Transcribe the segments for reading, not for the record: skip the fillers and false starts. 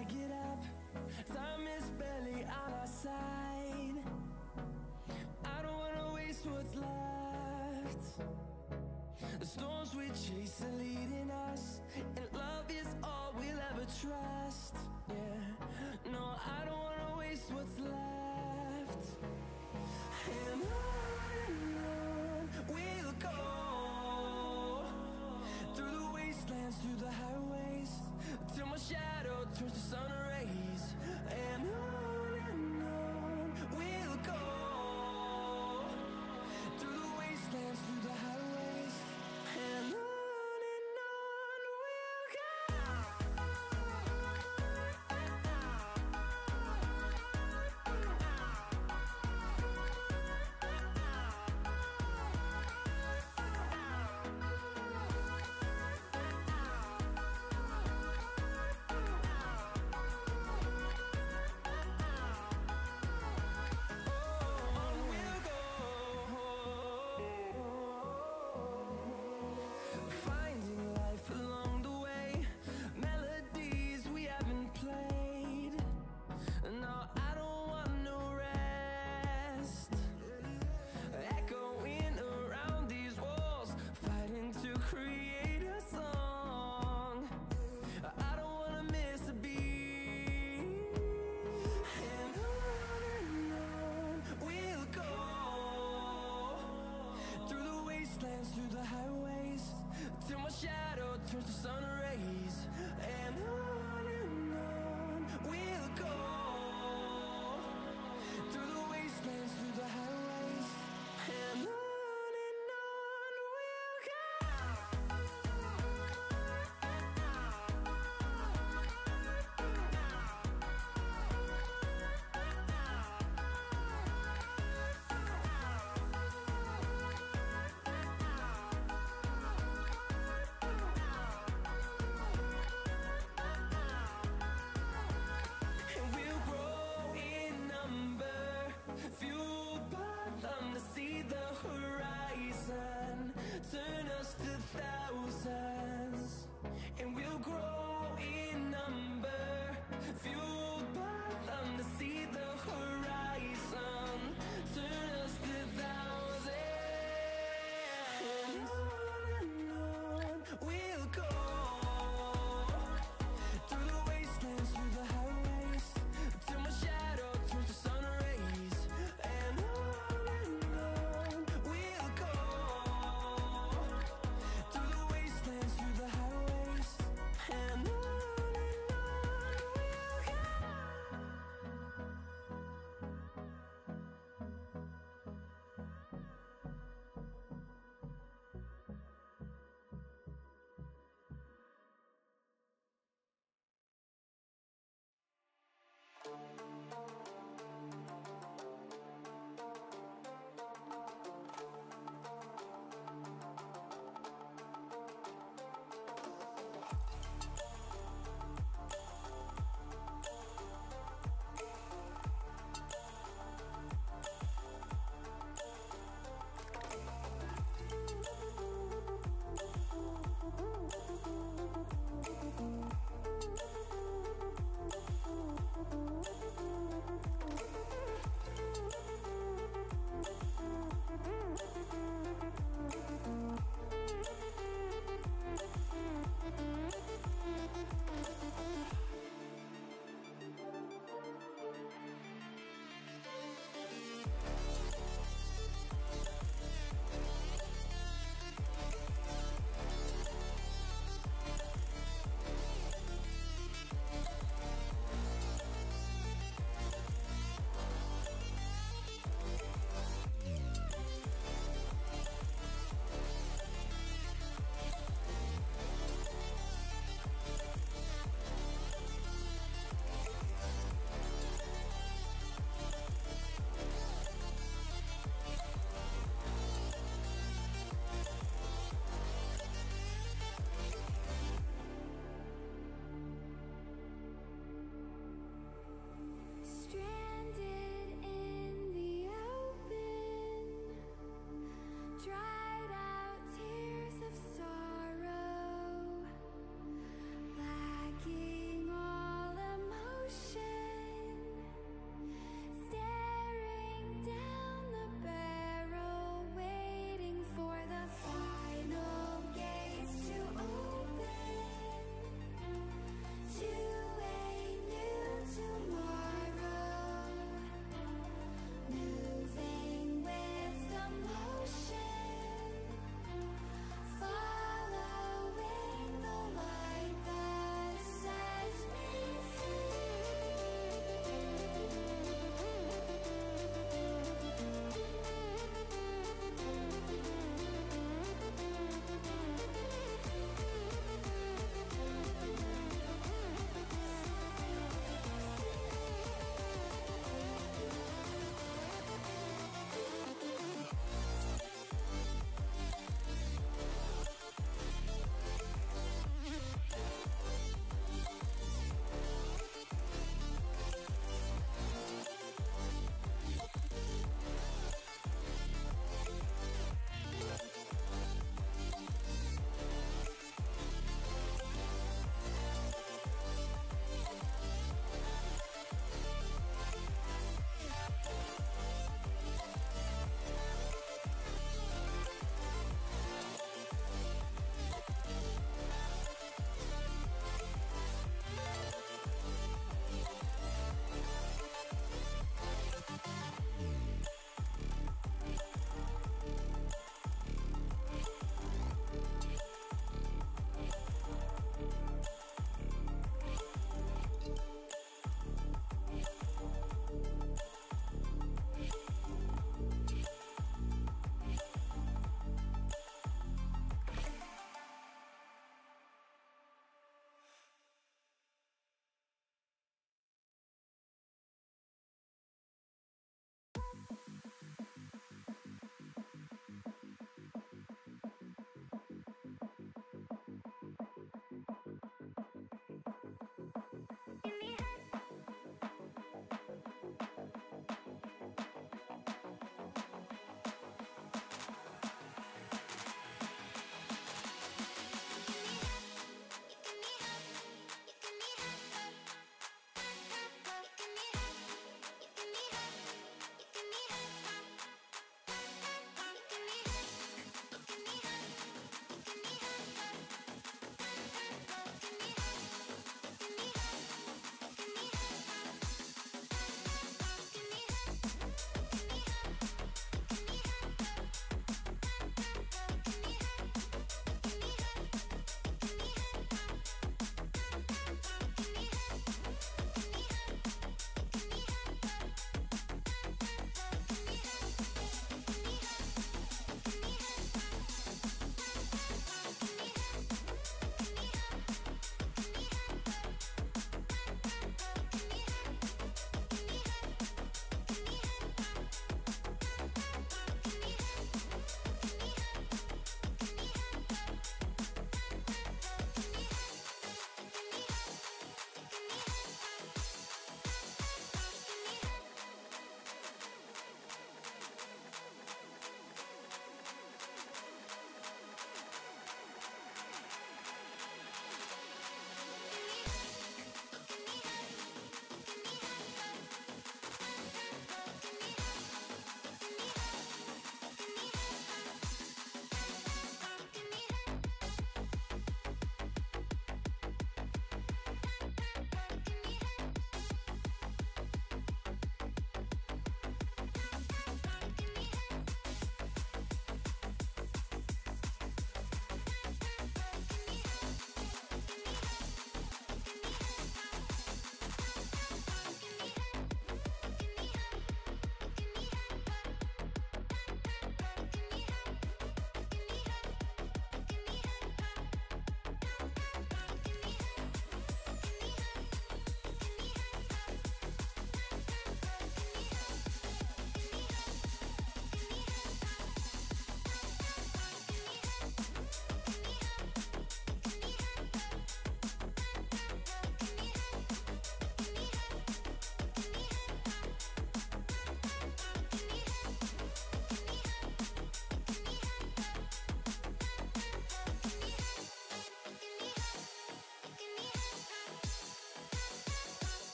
I get up, time is barely on our side. I don't wanna waste what's left. The storms we chase are leading us, and love is all we'll ever trust. Yeah, no, I don't wanna waste what's left. And on we'll go, through the wastelands, through the highways, till my shadow turns to sun rays. And on we'll go, through the wastelands, through the highways, and on we'll go.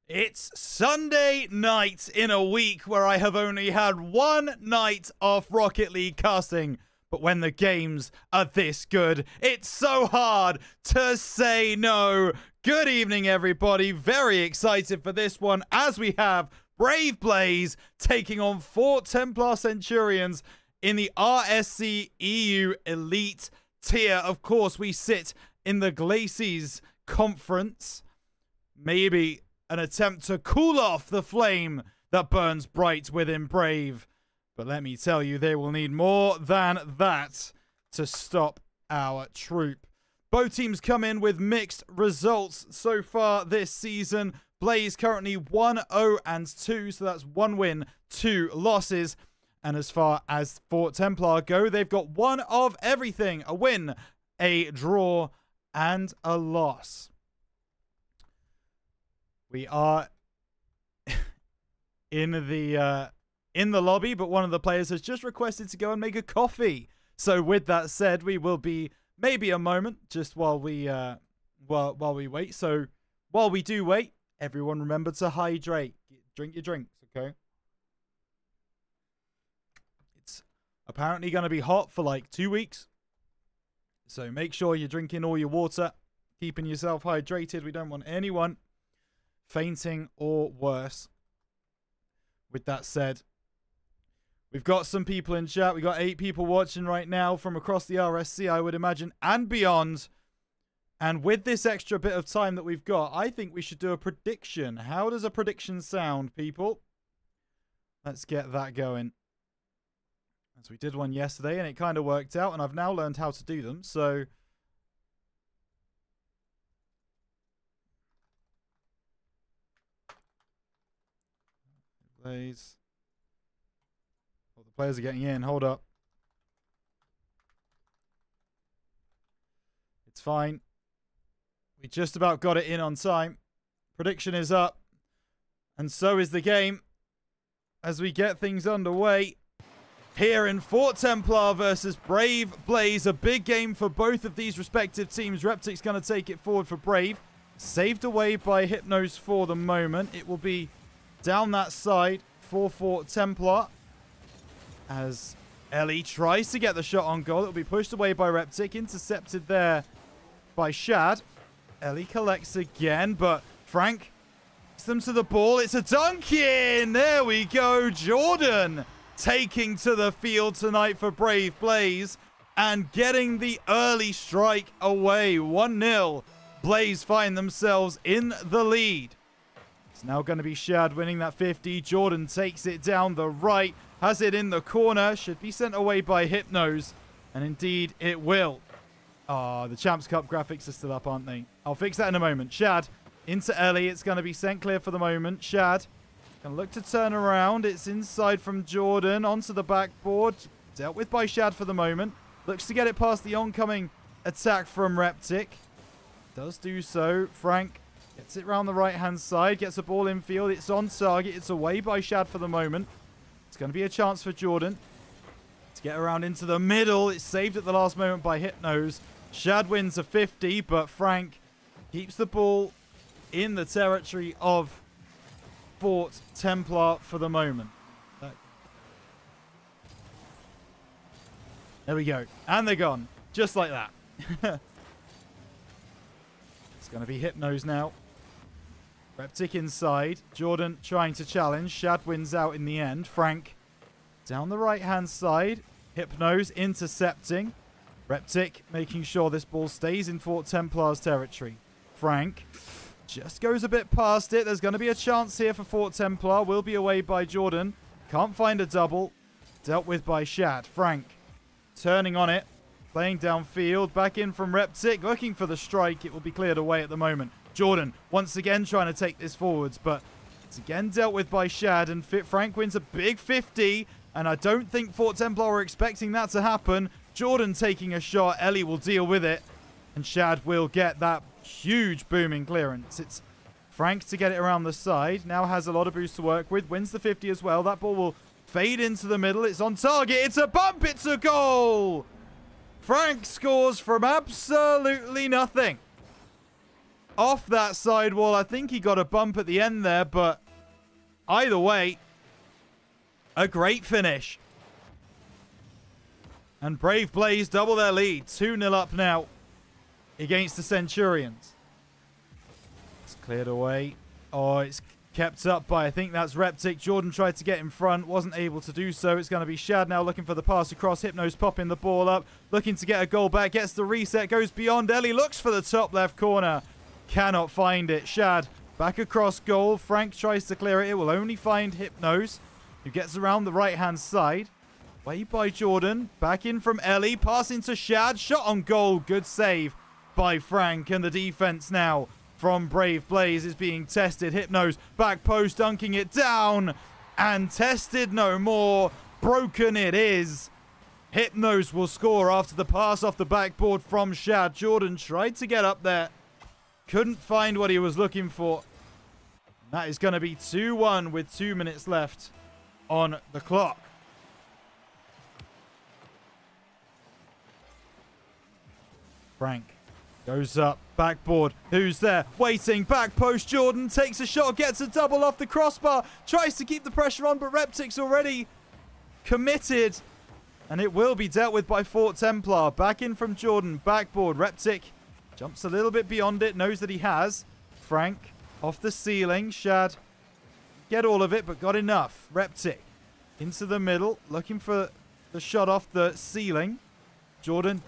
It's Sunday night in a week where I have only had one night of Rocket League casting. But when the games are this good, it's so hard to say no. Good evening, everybody. Very excited for this one as we have Brave Blaze taking on Fort Templar Centurions in the RSC EU Elite tier. Of course, we sit in the Glacies Conference. Maybe an attempt to cool off the flame that burns bright within Brave. But let me tell you, they will need more than that to stop our troop. Both teams come in with mixed results so far this season. Blaze currently 1-0-2, so that's 1 win, 2 losses. And as far as Fort Templar go, they've got one of everything: a win, a draw, and a loss. We are in the lobby, but one of the players has just requested to go and make a coffee. So with that said, we will be maybe a moment just while we while we wait. So while we do wait, everyone remember to hydrate. Drink your drinks, okay? It's apparently going to be hot for like 2 weeks. So make sure you're drinking all your water, keeping yourself hydrated. We don't want anyone fainting or worse. With that said, we've got some people in chat. We've got 8 people watching right now from across the RSC, I would imagine, and beyond. And with this extra bit of time that we've got, I think we should do a prediction. How does a prediction sound, people? Let's get that going. As we did one yesterday, and it kind of worked out, and I've now learned how to do them, so Blaze. Oh, the players are getting in. Hold up. It's fine. We just about got it in on time. Prediction is up. And so is the game. As we get things underway here in Fort Templar versus Brave Blaze. A big game for both of these respective teams. Reptic's going to take it forward for Brave. Saved away by Hypnos for the moment. It will be down that side for Fort Templar as Ellie tries to get the shot on goal. It will be pushed away by Reptic, intercepted there by Shad. Ellie collects again, but Frank takes them to the ball. It's a dunk in. There we go. Jordan taking to the field tonight for Brave Blaze and getting the early strike away. 1-0. Blaze find themselves in the lead. It's now going to be Shad winning that 50. Jordan takes it down the right. Has it in the corner. Should be sent away by Hypnos. And indeed, it will. Ah, the Champs Cup graphics are still up, aren't they? I'll fix that in a moment. Shad into Ellie. It's going to be sent clear for the moment. Shad can look to turn around. It's inside from Jordan. Onto the backboard. Dealt with by Shad for the moment. Looks to get it past the oncoming attack from Reptic. Does do so. Frank gets it round the right-hand side. Gets the ball in field. It's on target. It's away by Shad for the moment. It's going to be a chance for Jordan to get around into the middle. It's saved at the last moment by Hypnos. Shad wins a 50, but Frank keeps the ball in the territory of Fort Templar for the moment. There we go. And they're gone. Just like that. It's going to be Hypnos now. Reptic inside. Jordan trying to challenge. Shad wins out in the end. Frank down the right-hand side. Hypnos intercepting. Reptic making sure this ball stays in Fort Templar's territory. Frank just goes a bit past it. There's going to be a chance here for Fort Templar. Will be away by Jordan. Can't find a double. Dealt with by Shad. Frank turning on it. Playing downfield. Back in from Reptic. Looking for the strike. It will be cleared away at the moment. Jordan once again trying to take this forwards, but it's again dealt with by Shad, and Frank wins a big 50, and I don't think Fort Templar were expecting that to happen. Jordan taking a shot. Ellie will deal with it, and Shad will get that huge booming clearance. It's Frank to get it around the side. Now has a lot of boost to work with. Wins the 50 as well. That ball will fade into the middle. It's on target. It's a bump. It's a goal. Frank scores from absolutely nothing. off that sidewall. I think he got a bump at the end there, but either way, a great finish. And Brave Blaze double their lead. 2-0 up now against the Centurions. It's cleared away. Oh, it's kept up by, I think that's Reptic. Jordan tried to get in front, wasn't able to do so. It's going to be Shad now looking for the pass across. Hypno's popping the ball up, looking to get a goal back. Gets the reset, goes beyond. Ellie looks for the top left corner. Cannot find it. Shad back across goal. Frank tries to clear it. It will only find Hypnos, who gets around the right-hand side. Way by Jordan. Back in from Ellie. Passing to Shad. Shot on goal. Good save by Frank. And the defense now from Brave Blaze is being tested. Hypnos back post, dunking it down. And tested no more. Broken it is. Hypnos will score after the pass off the backboard from Shad. Jordan tried to get up there. Couldn't find what he was looking for. That is going to be 2-1 with 2 minutes left on the clock. Frank goes up, backboard. Who's there? Waiting, back post. Jordan takes a shot, gets a double off the crossbar. Tries to keep the pressure on, but Reptic's already committed. And it will be dealt with by Fort Templar. Back in from Jordan, backboard. Reptic jumps a little bit beyond it, knows that he has. Frank off the ceiling. Shad, get all of it, but got enough. Reptic into the middle, looking for the shot off the ceiling. Jordan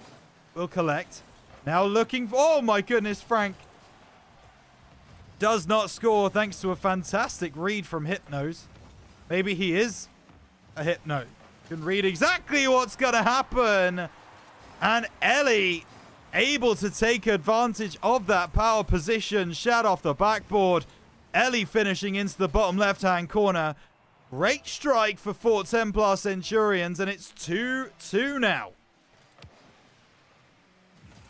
will collect. Now looking for... Oh, my goodness, Frank does not score thanks to a fantastic read from Hypnos. Maybe he is a Hypno. Can read exactly what's going to happen. And Ellie able to take advantage of that power position. Shad off the backboard. Ellie finishing into the bottom left-hand corner. Great strike for Fort Templar Centurions, and it's 2-2 now.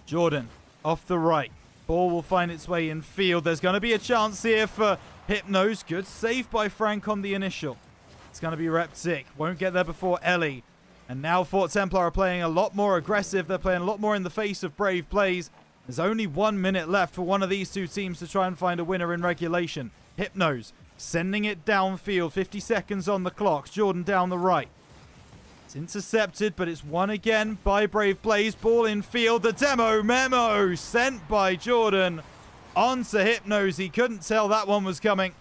Jordan off the right. Ball will find its way in field. There's going to be a chance here for Hypnos. Good save by Frank on the initial. It's going to be Reptic. Won't get there before Ellie. And now Fort Templar are playing a lot more aggressive. They're playing a lot more in the face of Brave Blaze. There's only 1 minute left for one of these two teams to try and find a winner in regulation. Hypnos sending it downfield. 50 seconds on the clock. Jordan down the right. It's intercepted, but it's won again by Brave Blaze. Ball in field. The demo memo sent by Jordan onto Hypnos. He couldn't tell that one was coming.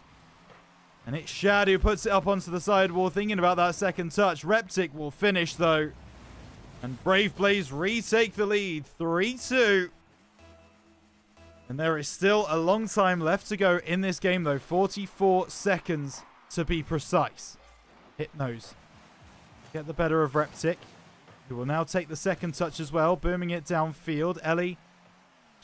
And it's Shad who puts it up onto the sidewall, thinking about that second touch. Reptic will finish, though. And Brave Blaze retake the lead. 3-2. And there is still a long time left to go in this game, though. 44 seconds to be precise. Hypnos get the better of Reptic, who will now take the second touch as well, booming it downfield. Ellie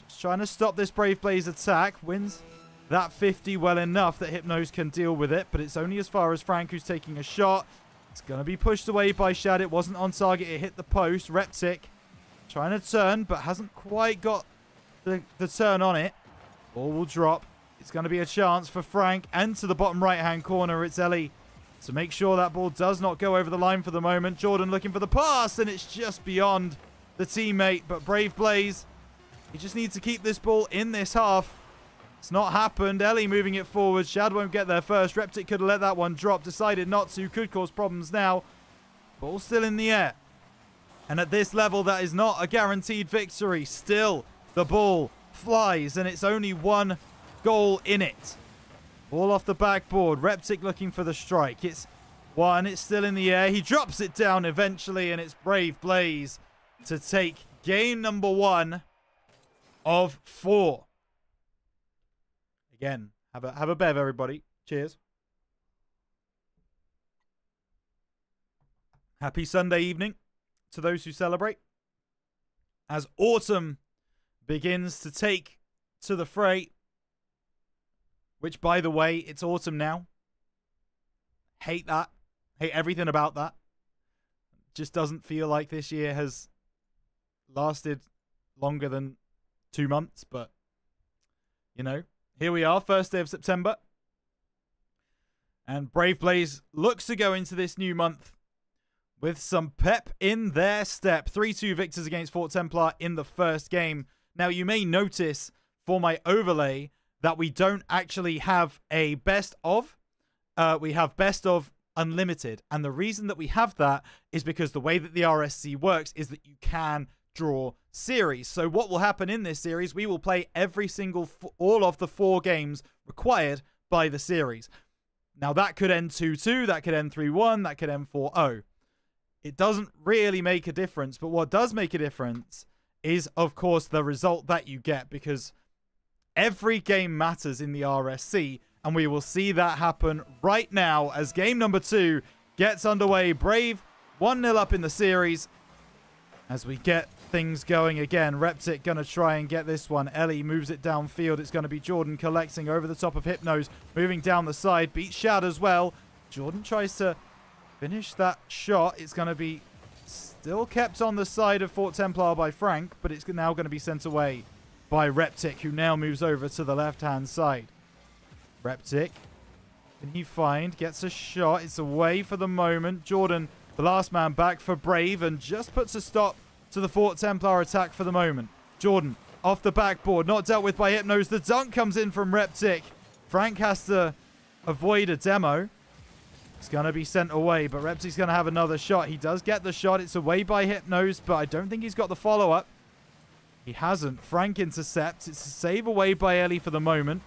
just trying to stop this Brave Blaze attack. Wins that 50 well enough that Hypnos can deal with it, but it's only as far as Frank, who's taking a shot. It's going to be pushed away by Shad. It wasn't on target. It hit the post. Reptic trying to turn, but hasn't quite got the turn on it. Ball will drop. It's going to be a chance for Frank, and to the bottom right-hand corner, it's Ellie to make sure that ball does not go over the line for the moment. Jordan looking for the pass, and it's just beyond the teammate. But Brave Blaze, he just needs to keep this ball in this half. It's not happened. Ellie moving it forward. Shad won't get there first. Reptic could have let that one drop. Decided not to. Could cause problems now. Ball still in the air. And at this level, that is not a guaranteed victory. Still, the ball flies, and it's only one goal in it. Ball off the backboard. Reptic looking for the strike. It's one. It's still in the air. He drops it down eventually, and it's Brave Blaze to take game number 1 of 4. Again, have a bev, everybody. Cheers. Happy Sunday evening to those who celebrate. As autumn begins to take to the fray, which, by the way, it's autumn now. Hate that. Hate everything about that. Just doesn't feel like this year has lasted longer than 2 months, but, you know. Here we are, first day of September. And Brave Blaze looks to go into this new month with some pep in their step. 3-2 victors against Fort Templar in the first game. Now, you may notice for my overlay that we don't actually have a best of. We have best of unlimited. And the reason that we have that is because the way that the RSC works is that you can draw series. So what will happen in this series, we will play every single, all of the 4 games required by the series. Now that could end 2-2, that could end 3-1, that could end 4-0. It doesn't really make a difference, but what does make a difference is, of course, the result that you get, because every game matters in the RSC, and we will see that happen right now as game number 2 gets underway. Brave 1-0 up in the series as we get things going again. Reptic going to try and get this one. Ellie moves it downfield. It's going to be Jordan collecting over the top of Hypnos, moving down the side. Beats Shad as well. Jordan tries to finish that shot. It's going to be still kept on the side of Fort Templar by Frank, but it's now going to be sent away by Reptic, who now moves over to the left-hand side. Reptic, can he find? Gets a shot. It's away for the moment. Jordan, the last man back for Brave, and just puts a stop to the Fort Templar attack for the moment. Jordan, off the backboard, not dealt with by Hypnos. The dunk comes in from Reptic. Frank has to avoid a demo. It's going to be sent away, but Reptic's going to have another shot. He does get the shot. It's away by Hypnos, but I don't think he's got the follow-up. He hasn't. Frank intercepts. It's a save away by Ellie for the moment.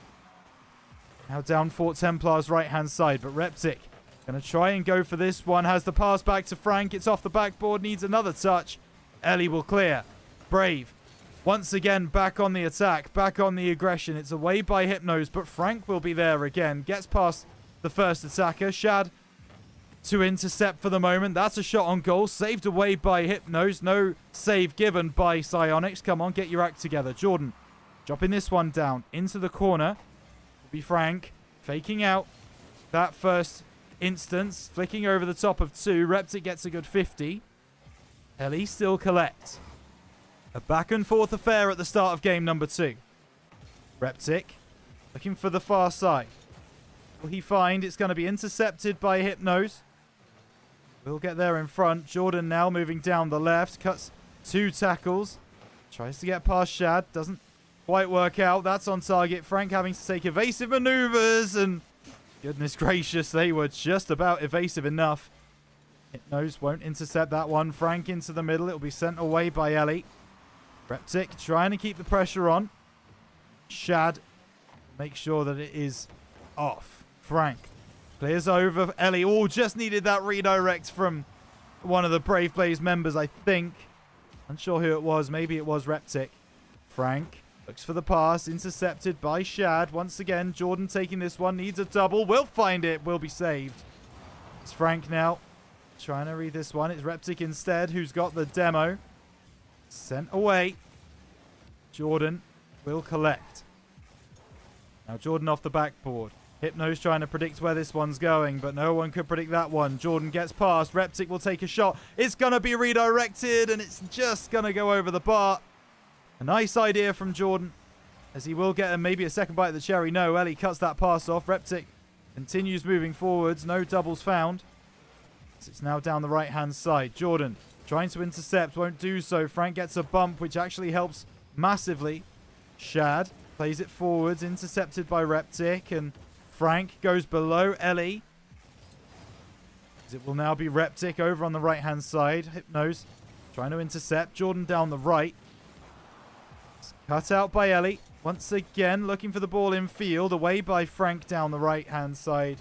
Now down Fort Templar's right-hand side, but Reptic going to try and go for this one. Has the pass back to Frank. It's off the backboard. Needs another touch. Ellie will clear. Brave, once again, back on the attack. Back on the aggression. It's away by Hypnos, but Frank will be there again. Gets past the first attacker. Shad to intercept for the moment. That's a shot on goal. Saved away by Hypnos. No save given by Psionics. Come on, get your act together. Jordan dropping this one down into the corner. Be Frank faking out that first instance, flicking over the top of 2. Reptic gets a good 50. Ellie still collects. A back and forth affair at the start of game number 2. Reptic looking for the far side. Will he find? It's going to be intercepted by Hypnos. We'll get there in front. Jordan now moving down the left, cuts 2 tackles, tries to get past Shad, doesn't quite work out. That's on target. Frank having to take evasive maneuvers, and goodness gracious, they were just about evasive enough. Hypnos won't intercept that one. Frank into the middle. It'll be sent away by Ellie. Reptic trying to keep the pressure on. Shad, make sure that it is off. Frank clears over. Ellie, oh, just needed that redirect from one of the Brave Blaze members, I think. Unsure who it was. Maybe it was Reptic. Frank looks for the pass, intercepted by Shad. Once again, Jordan taking this one, needs a double. Will find it, will be saved. It's Frank now, trying to read this one. It's Reptic instead, who's got the demo. Sent away. Jordan will collect. Now Jordan off the backboard. Hypnos trying to predict where this one's going, but no one could predict that one. Jordan gets past. Reptic will take a shot. It's going to be redirected, and it's just going to go over the bar. A nice idea from Jordan, as he will get maybe a second bite of the cherry. No, Ellie cuts that pass off. Reptic continues moving forwards. No doubles found. It's now down the right-hand side. Jordan trying to intercept. Won't do so. Frank gets a bump, which actually helps massively. Shad plays it forwards. Intercepted by Reptic. And Frank goes below Ellie. It will now be Reptic over on the right-hand side. Hypnos trying to intercept. Jordan down the right. Cut out by Ellie. Once again, looking for the ball in field. Away by Frank down the right-hand side.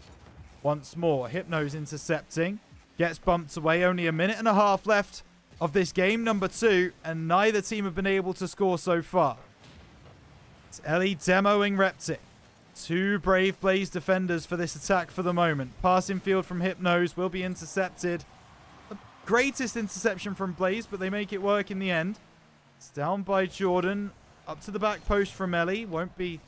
Once more. Hypnos intercepting. Gets bumped away. Only a minute and a half left of this game number 2. And neither team have been able to score so far. It's Ellie demoing Reptic. 2 Brave Blaze defenders for this attack for the moment. Pass in field from Hypnos will be intercepted. The greatest interception from Blaze, but they make it work in the end. It's down by Jordan. Up to the back post from Ellie. Won't be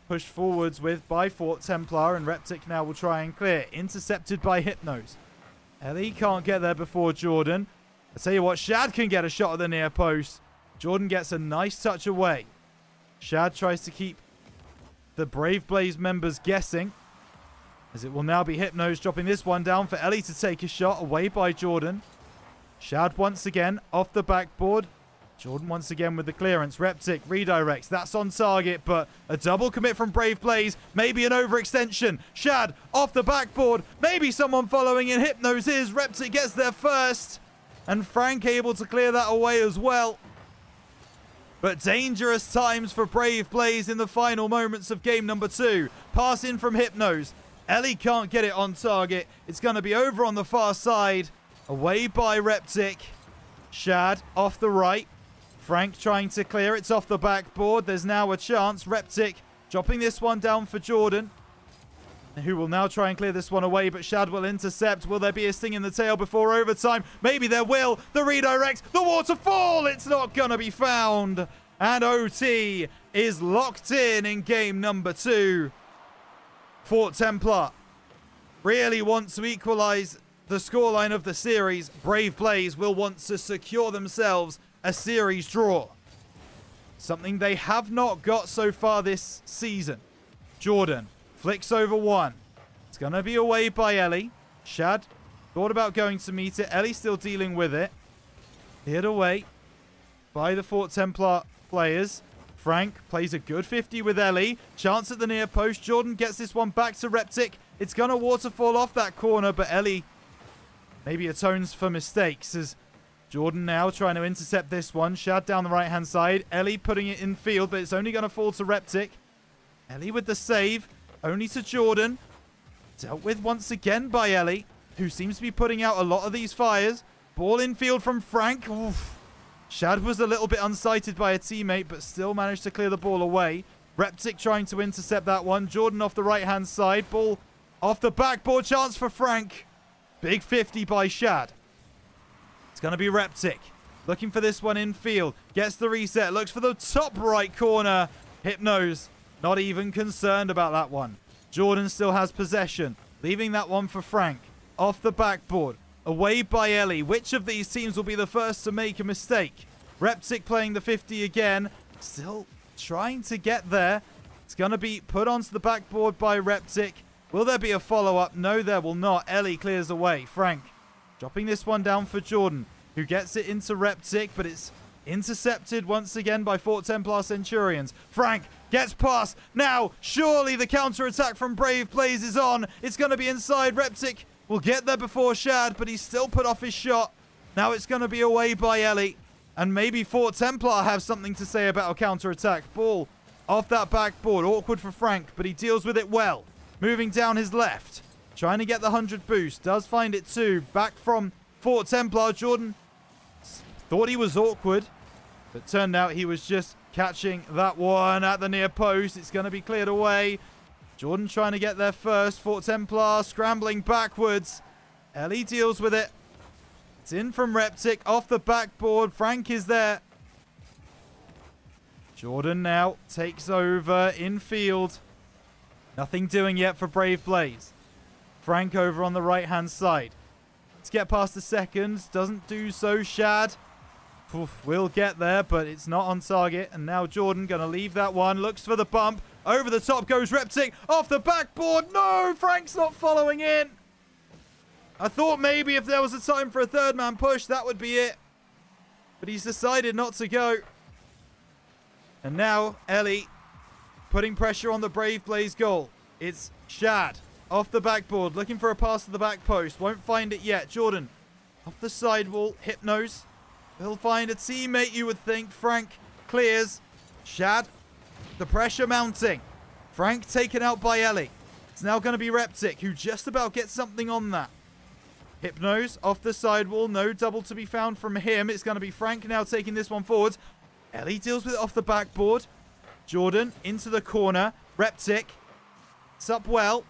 pushed forwards with by Fort Templar. And Reptic now will try and clear. Intercepted by Hypnos. Ellie can't get there before Jordan. I tell you what, Shad can get a shot at the near post. Jordan gets a nice touch away. Shad tries to keep the Brave Blaze members guessing, as it will now be Hypnos dropping this one down for Ellie to take a shot away by Jordan. Shad once again off the backboard. Jordan once again with the clearance. Reptic redirects. That's on target, but a double commit from Brave Blaze. Maybe an overextension. Shad off the backboard. Maybe someone following in. Hypnos is. Reptic gets there first. And Frank able to clear that away as well. But dangerous times for Brave Blaze in the final moments of game number 2. Pass in from Hypnos. Ellie can't get it on target. It's going to be over on the far side. Away by Reptic. Shad off the right. Frank trying to clear. It's off the backboard. There's now a chance. Reptic dropping this one down for Jordan, who will now try and clear this one away, but Shad will intercept. Will there be a sting in the tail before overtime? Maybe there will. The redirect. The waterfall. It's not going to be found. And OT is locked in game number 2. Fort Templar really want to equalize the scoreline of the series. Brave Blaze will want to secure themselves a series draw. Something they have not got so far this season. Jordan flicks over one. It's going to be away by Ellie. Shad thought about going to meet it. Ellie still dealing with it. Cleared away by the Fort Templar players. Frank plays a good 50 with Ellie. Chance at the near post. Jordan gets this one back to Reptic. It's going to waterfall off that corner, but Ellie maybe atones for mistakes as Jordan now trying to intercept this one. Shad down the right-hand side. Ellie putting it in field, but it's only going to fall to Reptic. Ellie with the save. Only to Jordan. Dealt with once again by Ellie, who seems to be putting out a lot of these fires. Ball in field from Frank. Oof. Shad was a little bit unsighted by a teammate, but still managed to clear the ball away. Reptic trying to intercept that one. Jordan off the right-hand side. Ball off the backboard. Chance for Frank. Big 50 by Shad. It's going to be Reptic. Looking for this one in field. Gets the reset. Looks for the top right corner. Hypnos not even concerned about that one. Jordan still has possession. Leaving that one for Frank. Off the backboard. Away by Ellie. Which of these teams will be the first to make a mistake? Reptic playing the 50 again. Still trying to get there. It's going to be put onto the backboard by Reptic. Will there be a follow-up? No, there will not. Ellie clears away. Frank dropping this one down for Jordan, who gets it into Reptic, but it's intercepted once again by Fort Templar Centurions. Frank gets past. Now, surely the counter-attack from Brave Blaze is on. It's going to be inside. Reptic will get there before Shad, but he's still put off his shot. Now it's going to be away by Ellie. And maybe Fort Templar have something to say about a counter-attack. Ball off that backboard. Awkward for Frank, but he deals with it well. Moving down his left. Trying to get the 100 boost. Does find it too. Back from Fort Templar. Jordan thought he was awkward, but turned out he was just catching that one at the near post. It's going to be cleared away. Jordan trying to get there first. Fort Templar scrambling backwards. Ellie deals with it. It's in from Reptic. Off the backboard. Frank is there. Jordan now takes over in field. Nothing doing yet for Brave Blaze. Frank over on the right-hand side. Let's get past the seconds. Doesn't do so. Shad will get there, but it's not on target. And now Jordan going to leave that one. Looks for the bump. Over the top goes Reptic. Off the backboard. No, Frank's not following in. I thought maybe if there was a time for a third man push, that would be it. But he's decided not to go. And now Ellie putting pressure on the Brave Blaze goal. It's Shad off the backboard, looking for a pass to the back post. Won't find it yet. Jordan off the sidewall. Hypnos will find a teammate, you would think. Frank clears. Shad, the pressure mounting. Frank taken out by Ellie. It's now going to be Reptic, who just about gets something on that. Hypnos off the sidewall. No double to be found from him. It's going to be Frank now taking this one forward. Ellie deals with it off the backboard. Jordan into the corner. Reptic. It's up well.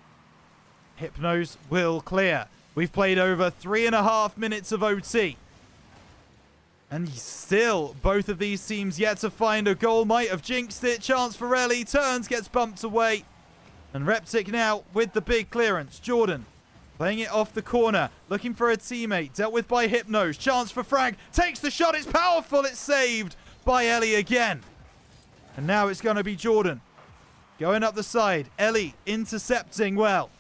Hypnos will clear. We've played over 3.5 minutes of OT. And still, both of these teams yet to find a goal. Might have jinxed it. Chance for Ellie. Turns, gets bumped away. And Reptic now with the big clearance. Jordan playing it off the corner. Looking for a teammate. Dealt with by Hypnos. Chance for Frank. Takes the shot. It's powerful. It's saved by Ellie again. And now it's going to be Jordan going up the side. Ellie intercepting well.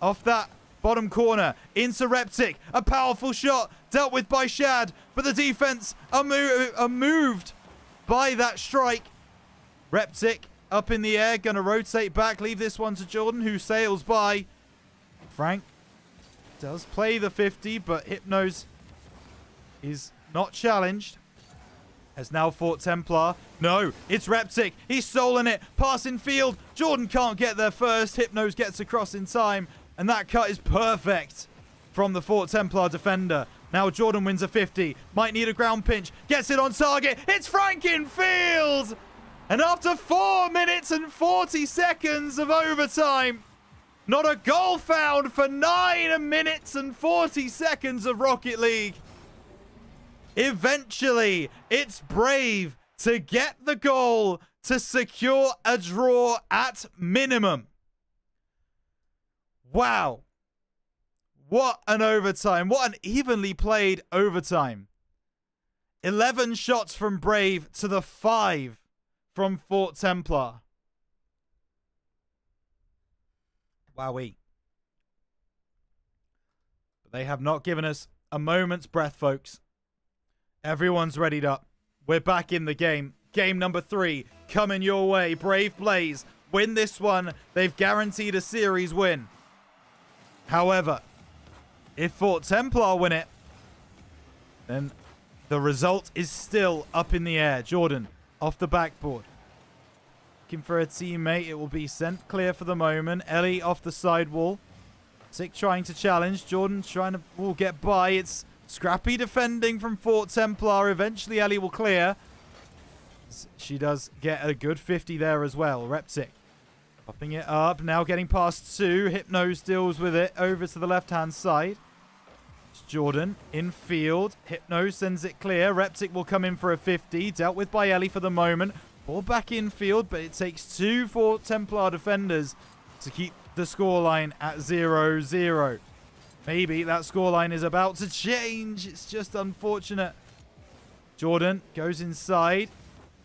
Off that bottom corner. Into Reptic. A powerful shot. dealt with by Shad, but the defense are moved by that strike. Reptic up in the air, going to rotate back, leave this one to Jordan, who sails by. Frank does play the 50, but Hypnos is not challenged. As now Fort Templar. No, it's Reptic. He's stolen it. Pass in field. Jordan can't get there first. Hypnos gets across in time. And that cut is perfect from the Fort Templar defender. Now Jordan wins a 50. Might need a ground pinch. Gets it on target. It's Frank in field. And after 4 minutes and 40 seconds of overtime, not a goal found for 9 minutes and 40 seconds of Rocket League. Eventually, it's Brave to get the goal to secure a draw at minimum. Wow. What an overtime. What an evenly played overtime. 11 shots from Brave to the 5 from Fort Templar. Wowee. But they have not given us a moment's breath, folks. Everyone's readied up. We're back in the game. Game number 3 coming your way. Brave Blaze win this one. They've guaranteed a series win. However, if Fort Templar win it, then the result is still up in the air. Jordan off the backboard. Looking for a teammate. It will be sent clear for the moment. Ellie off the sidewall. Sick trying to challenge. Jordan trying to get by. It's scrappy defending from Fort Templar. Eventually, Ellie will clear. She does get a good 50 there as well. Reptic popping it up. Now getting past 2. Hypnos deals with it over to the left-hand side. It's Jordan in field. Hypnos sends it clear. Reptic will come in for a 50. Dealt with by Ellie for the moment. Ball back in field, but it takes 2 Fort Templar defenders to keep the scoreline at 0-0. Maybe that scoreline is about to change. It's just unfortunate. Jordan goes inside,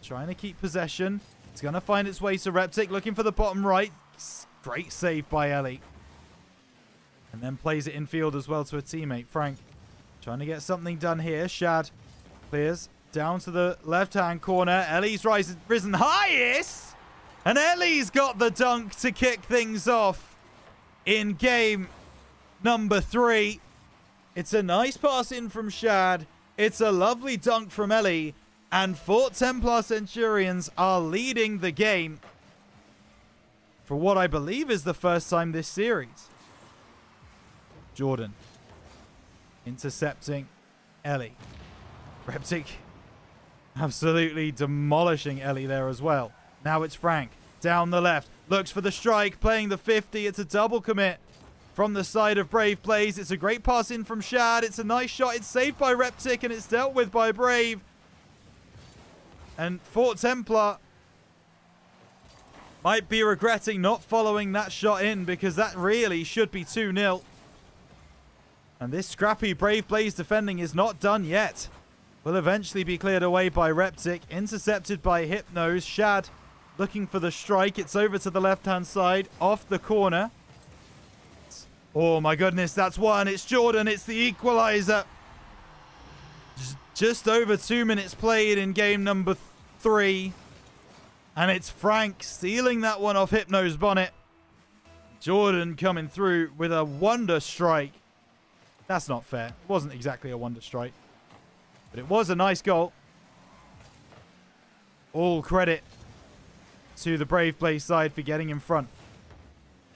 trying to keep possession. It's going to find its way to Reptic, looking for the bottom right. Great save by Ellie. And then plays it infield as well to a teammate, Frank. Trying to get something done here. Shad clears down to the left-hand corner. Ellie's risen highest. And Ellie's got the dunk to kick things off in game number 3. It's a nice pass in from Shad. It's a lovely dunk from Ellie. And Fort Templar Centurions are leading the game for what I believe is the first time this series. Jordan intercepting Ellie. Reptic absolutely demolishing Ellie there as well. Now it's Frank down the left. Looks for the strike, playing the 50. It's a double commit from the side of Brave Blaze. It's a great pass in from Shad. It's a nice shot. It's saved by Reptic and it's dealt with by Brave. And Fort Templar might be regretting not following that shot in because that really should be 2-0. And this scrappy Brave Blaze defending is not done yet. Will eventually be cleared away by Reptic. Intercepted by Hypnos. Shad looking for the strike. It's over to the left-hand side. Off the corner. Oh my goodness, that's one. It's Jordan. It's the equalizer. Just over 2 minutes played in game number 3. And it's Frank stealing that one off Hypnos' bonnet. Jordan coming through with a wonder strike. That's not fair. It wasn't exactly a wonder strike. But it was a nice goal. All credit to the Brave Blaze side for getting in front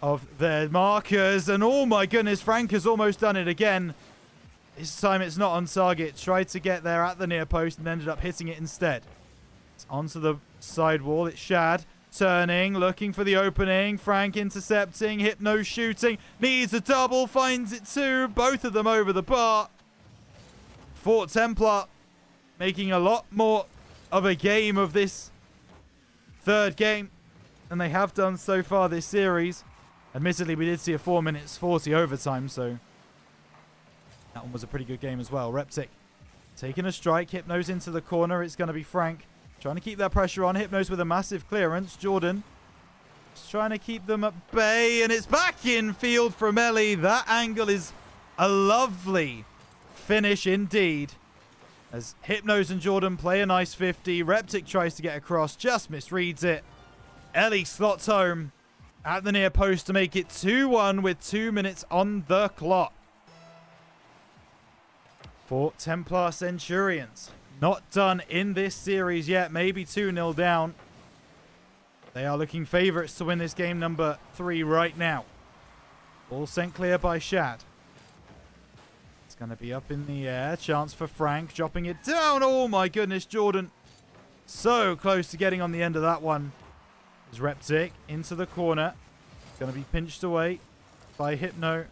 of their markers. And oh my goodness, Frank has almost done it again. This time it's not on target. Tried to get there at the near post and ended up hitting it instead. It's onto the side wall. It's Shad turning, looking for the opening. Frank intercepting. Hypno shooting. Needs a double. Finds it too. Both of them over the bar. Fort Templar making a lot more of a game of this third game than they have done so far this series. Admittedly, we did see a 4 minutes 40 overtime, so that one was a pretty good game as well. Reptic taking a strike. Hypnos into the corner. It's going to be Frank trying to keep that pressure on. Hypnos with a massive clearance. Jordan just trying to keep them at bay, and it's back in field from Ellie. That angle is a lovely finish indeed. As Hypnos and Jordan play a nice 50. Reptic tries to get across, just misreads it. Ellie slots home at the near post to make it 2-1 with 2 minutes on the clock. Fort Templar Centurions not done in this series yet. Maybe 2-0 down. They are looking favourites to win this game number 3 right now. Ball sent clear by Shad. It's going to be up in the air. Chance for Frank, dropping it down. Oh my goodness, Jordan. So close to getting on the end of that one. As Reptic into the corner. Going to be pinched away by Hypno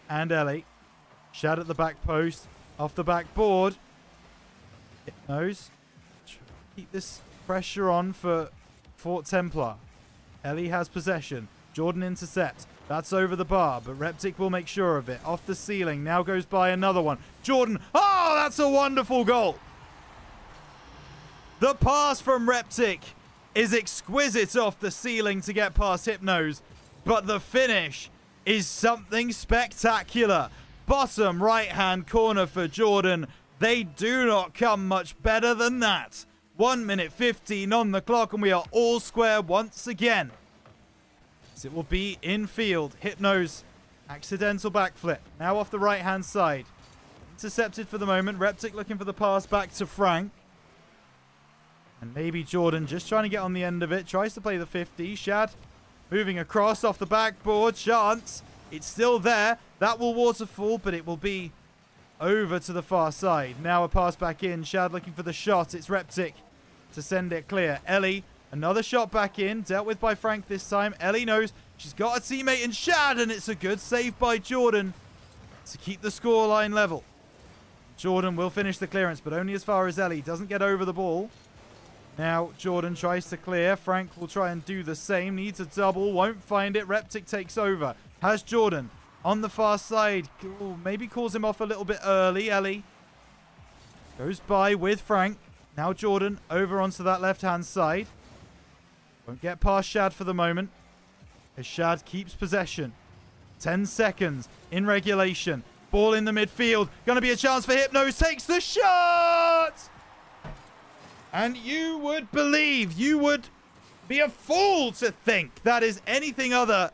and Ellie. Shad at the back post. Off the backboard. Hypnos. Keep this pressure on for Fort Templar. Ellie has possession. Jordan intercepts. That's over the bar, but Reptic will make sure of it. Off the ceiling. Now goes by another one. Jordan. Oh, that's a wonderful goal. The pass from Reptic is exquisite off the ceiling to get past Hypnos, but the finish is something spectacular. Bottom right-hand corner for Jordan. They do not come much better than that. 1 minute 15 on the clock, and we are all square once again. So it will be in field. Hypnos, accidental backflip. Now off the right-hand side. Intercepted for the moment. Reptic looking for the pass back to Frank. And maybe Jordan just trying to get on the end of it. Tries to play the 50. Shad moving across off the backboard. Chance. It's still there. That will waterfall, but it will be over to the far side. Now a pass back in. Shad looking for the shot. It's Reptic to send it clear. Ellie, another shot back in. Dealt with by Frank this time. Ellie knows she's got a teammate in Shad, and it's a good save by Jordan to keep the scoreline level. Jordan will finish the clearance, but only as far as Ellie. Doesn't get over the ball. Now Jordan tries to clear. Frank will try and do the same. Needs a double. Won't find it. Reptic takes over. Has Jordan on the far side. Ooh, maybe calls him off a little bit early. Ellie goes by with Frank. Now Jordan over onto that left-hand side. Won't get past Shad for the moment. As Shad keeps possession. 10 seconds in regulation. Ball in the midfield. Going to be a chance for Hypnos. Takes the shot! And you would believe, you would be a fool to think that is anything other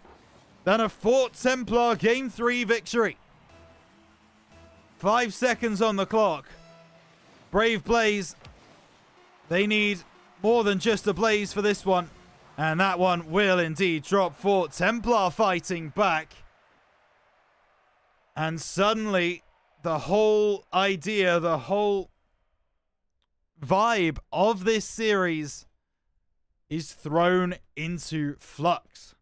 than a Fort Templar Game 3 victory. 5 seconds on the clock. Brave Blaze, they need more than just a blaze for this one. And that one will indeed drop. Fort Templar fighting back. And suddenly, the whole idea, the whole vibe of this series is thrown into flux.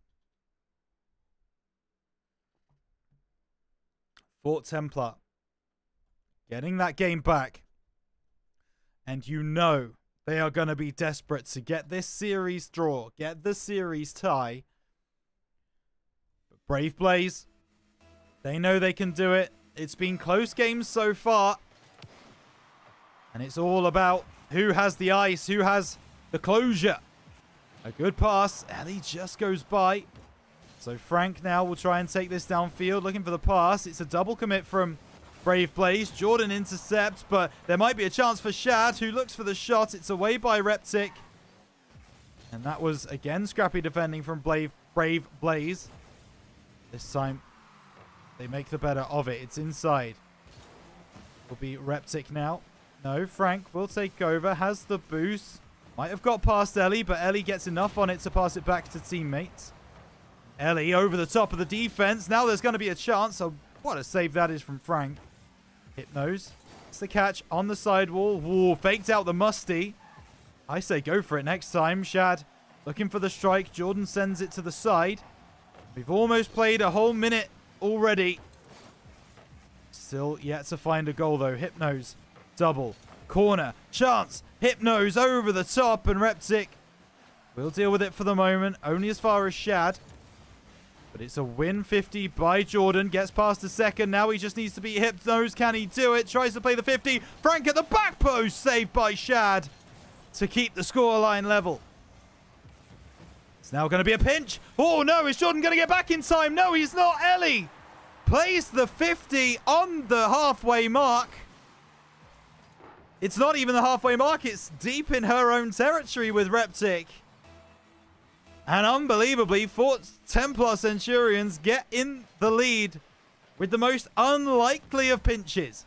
Fort Templar getting that game back. And you know they are going to be desperate to get this series draw, get the series tie. But Brave Blaze, they know they can do it. It's been close games so far. And it's all about who has the ice, who has the closure. A good pass. Ellie just goes by. So Frank now will try and take this downfield, looking for the pass. It's a double commit from Brave Blaze. Jordan intercepts, but there might be a chance for Shad, who looks for the shot. It's away by Reptic. And that was, again, scrappy defending from Brave Blaze. This time, they make the better of it. It's inside. Will be Reptic now. No, Frank will take over. Has the boost. Might have got past Ellie, but Ellie gets enough on it to pass it back to teammates. Ellie over the top of the defense. Now there's going to be a chance. So what a save that is from Frank. Hypnos. It's the catch on the sidewall. Ooh, faked out the musty. I say go for it next time. Shad looking for the strike. Jordan sends it to the side. We've almost played a whole minute already. Still yet to find a goal though. Hypnos. Double. Corner. Chance. Hypnos over the top, and Reptic will deal with it for the moment. Only as far as Shad. But it's a win 50 by Jordan. Gets past the second. Now he just needs to beat Hypnos. Can he do it? Tries to play the 50. Frank at the back post. Saved by Shad to keep the scoreline level. It's now going to be a pinch. Oh no, is Jordan going to get back in time? No, he's not. Ellie plays the 50 on the halfway mark. It's not even the halfway mark. It's deep in her own territory with Reptic. And unbelievably, Fort Templar Centurions get in the lead with the most unlikely of pinches.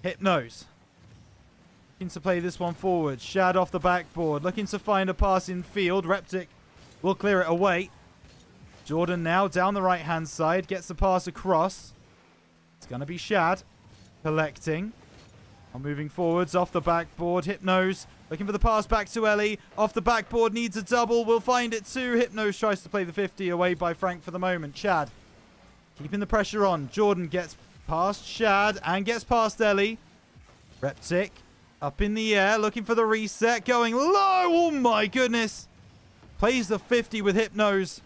Hypnos looking to play this one forward. Shad off the backboard. Looking to find a pass in field. Reptic will clear it away. Jordan now down the right-hand side. Gets the pass across. It's going to be Shad collecting. Moving forwards off the backboard. Hypnos looking for the pass back to Ellie. Off the backboard, needs a double. Will find it too. Hypnos tries to play the 50 away by Frank for the moment. Shad keeping the pressure on. Jordan gets past Shad and gets past Ellie. Reptic up in the air looking for the reset. Going low. Oh my goodness. Plays the 50 with Hypnos.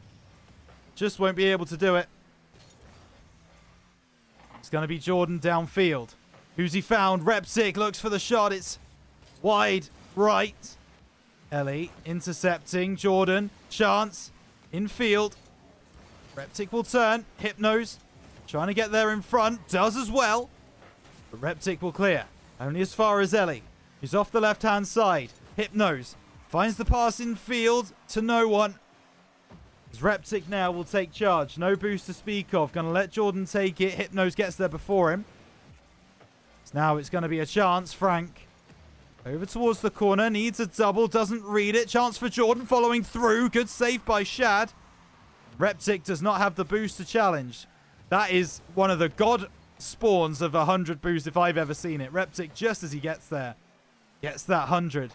Just won't be able to do it. It's going to be Jordan downfield. Who's he found? Reptic looks for the shot. It's wide right. Ellie intercepting. Jordan. Chance. Infield. Reptic will turn. Hypnos trying to get there in front. Does as well. But Reptic will clear. Only as far as Ellie. He's off the left-hand side. Hypnos finds the pass in field to no one. As Reptic now will take charge. No boost to speak of. Going to let Jordan take it. Hypnos gets there before him. Now it's going to be a chance. Frank over towards the corner. Needs a double. Doesn't read it. Chance for Jordan following through. Good save by Shad. Reptic does not have the boost to challenge. That is one of the god spawns of 100 boost if I've ever seen it. Reptic just as he gets there. Gets that 100.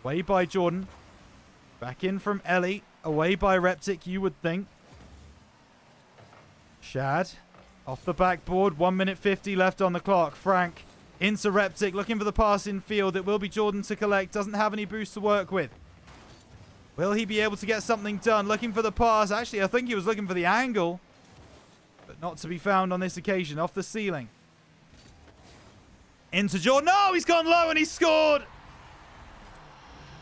Away by Jordan. Back in from Ellie. Away by Reptic, you would think. Shad. Off the backboard, 1 minute 50 left on the clock. Frank into Reptic, looking for the pass in field. It will be Jordan to collect. Doesn't have any boost to work with. Will he be able to get something done? Looking for the pass. Actually, I think he was looking for the angle. But not to be found on this occasion. Off the ceiling. Into Jordan. No, he's gone low and he scored.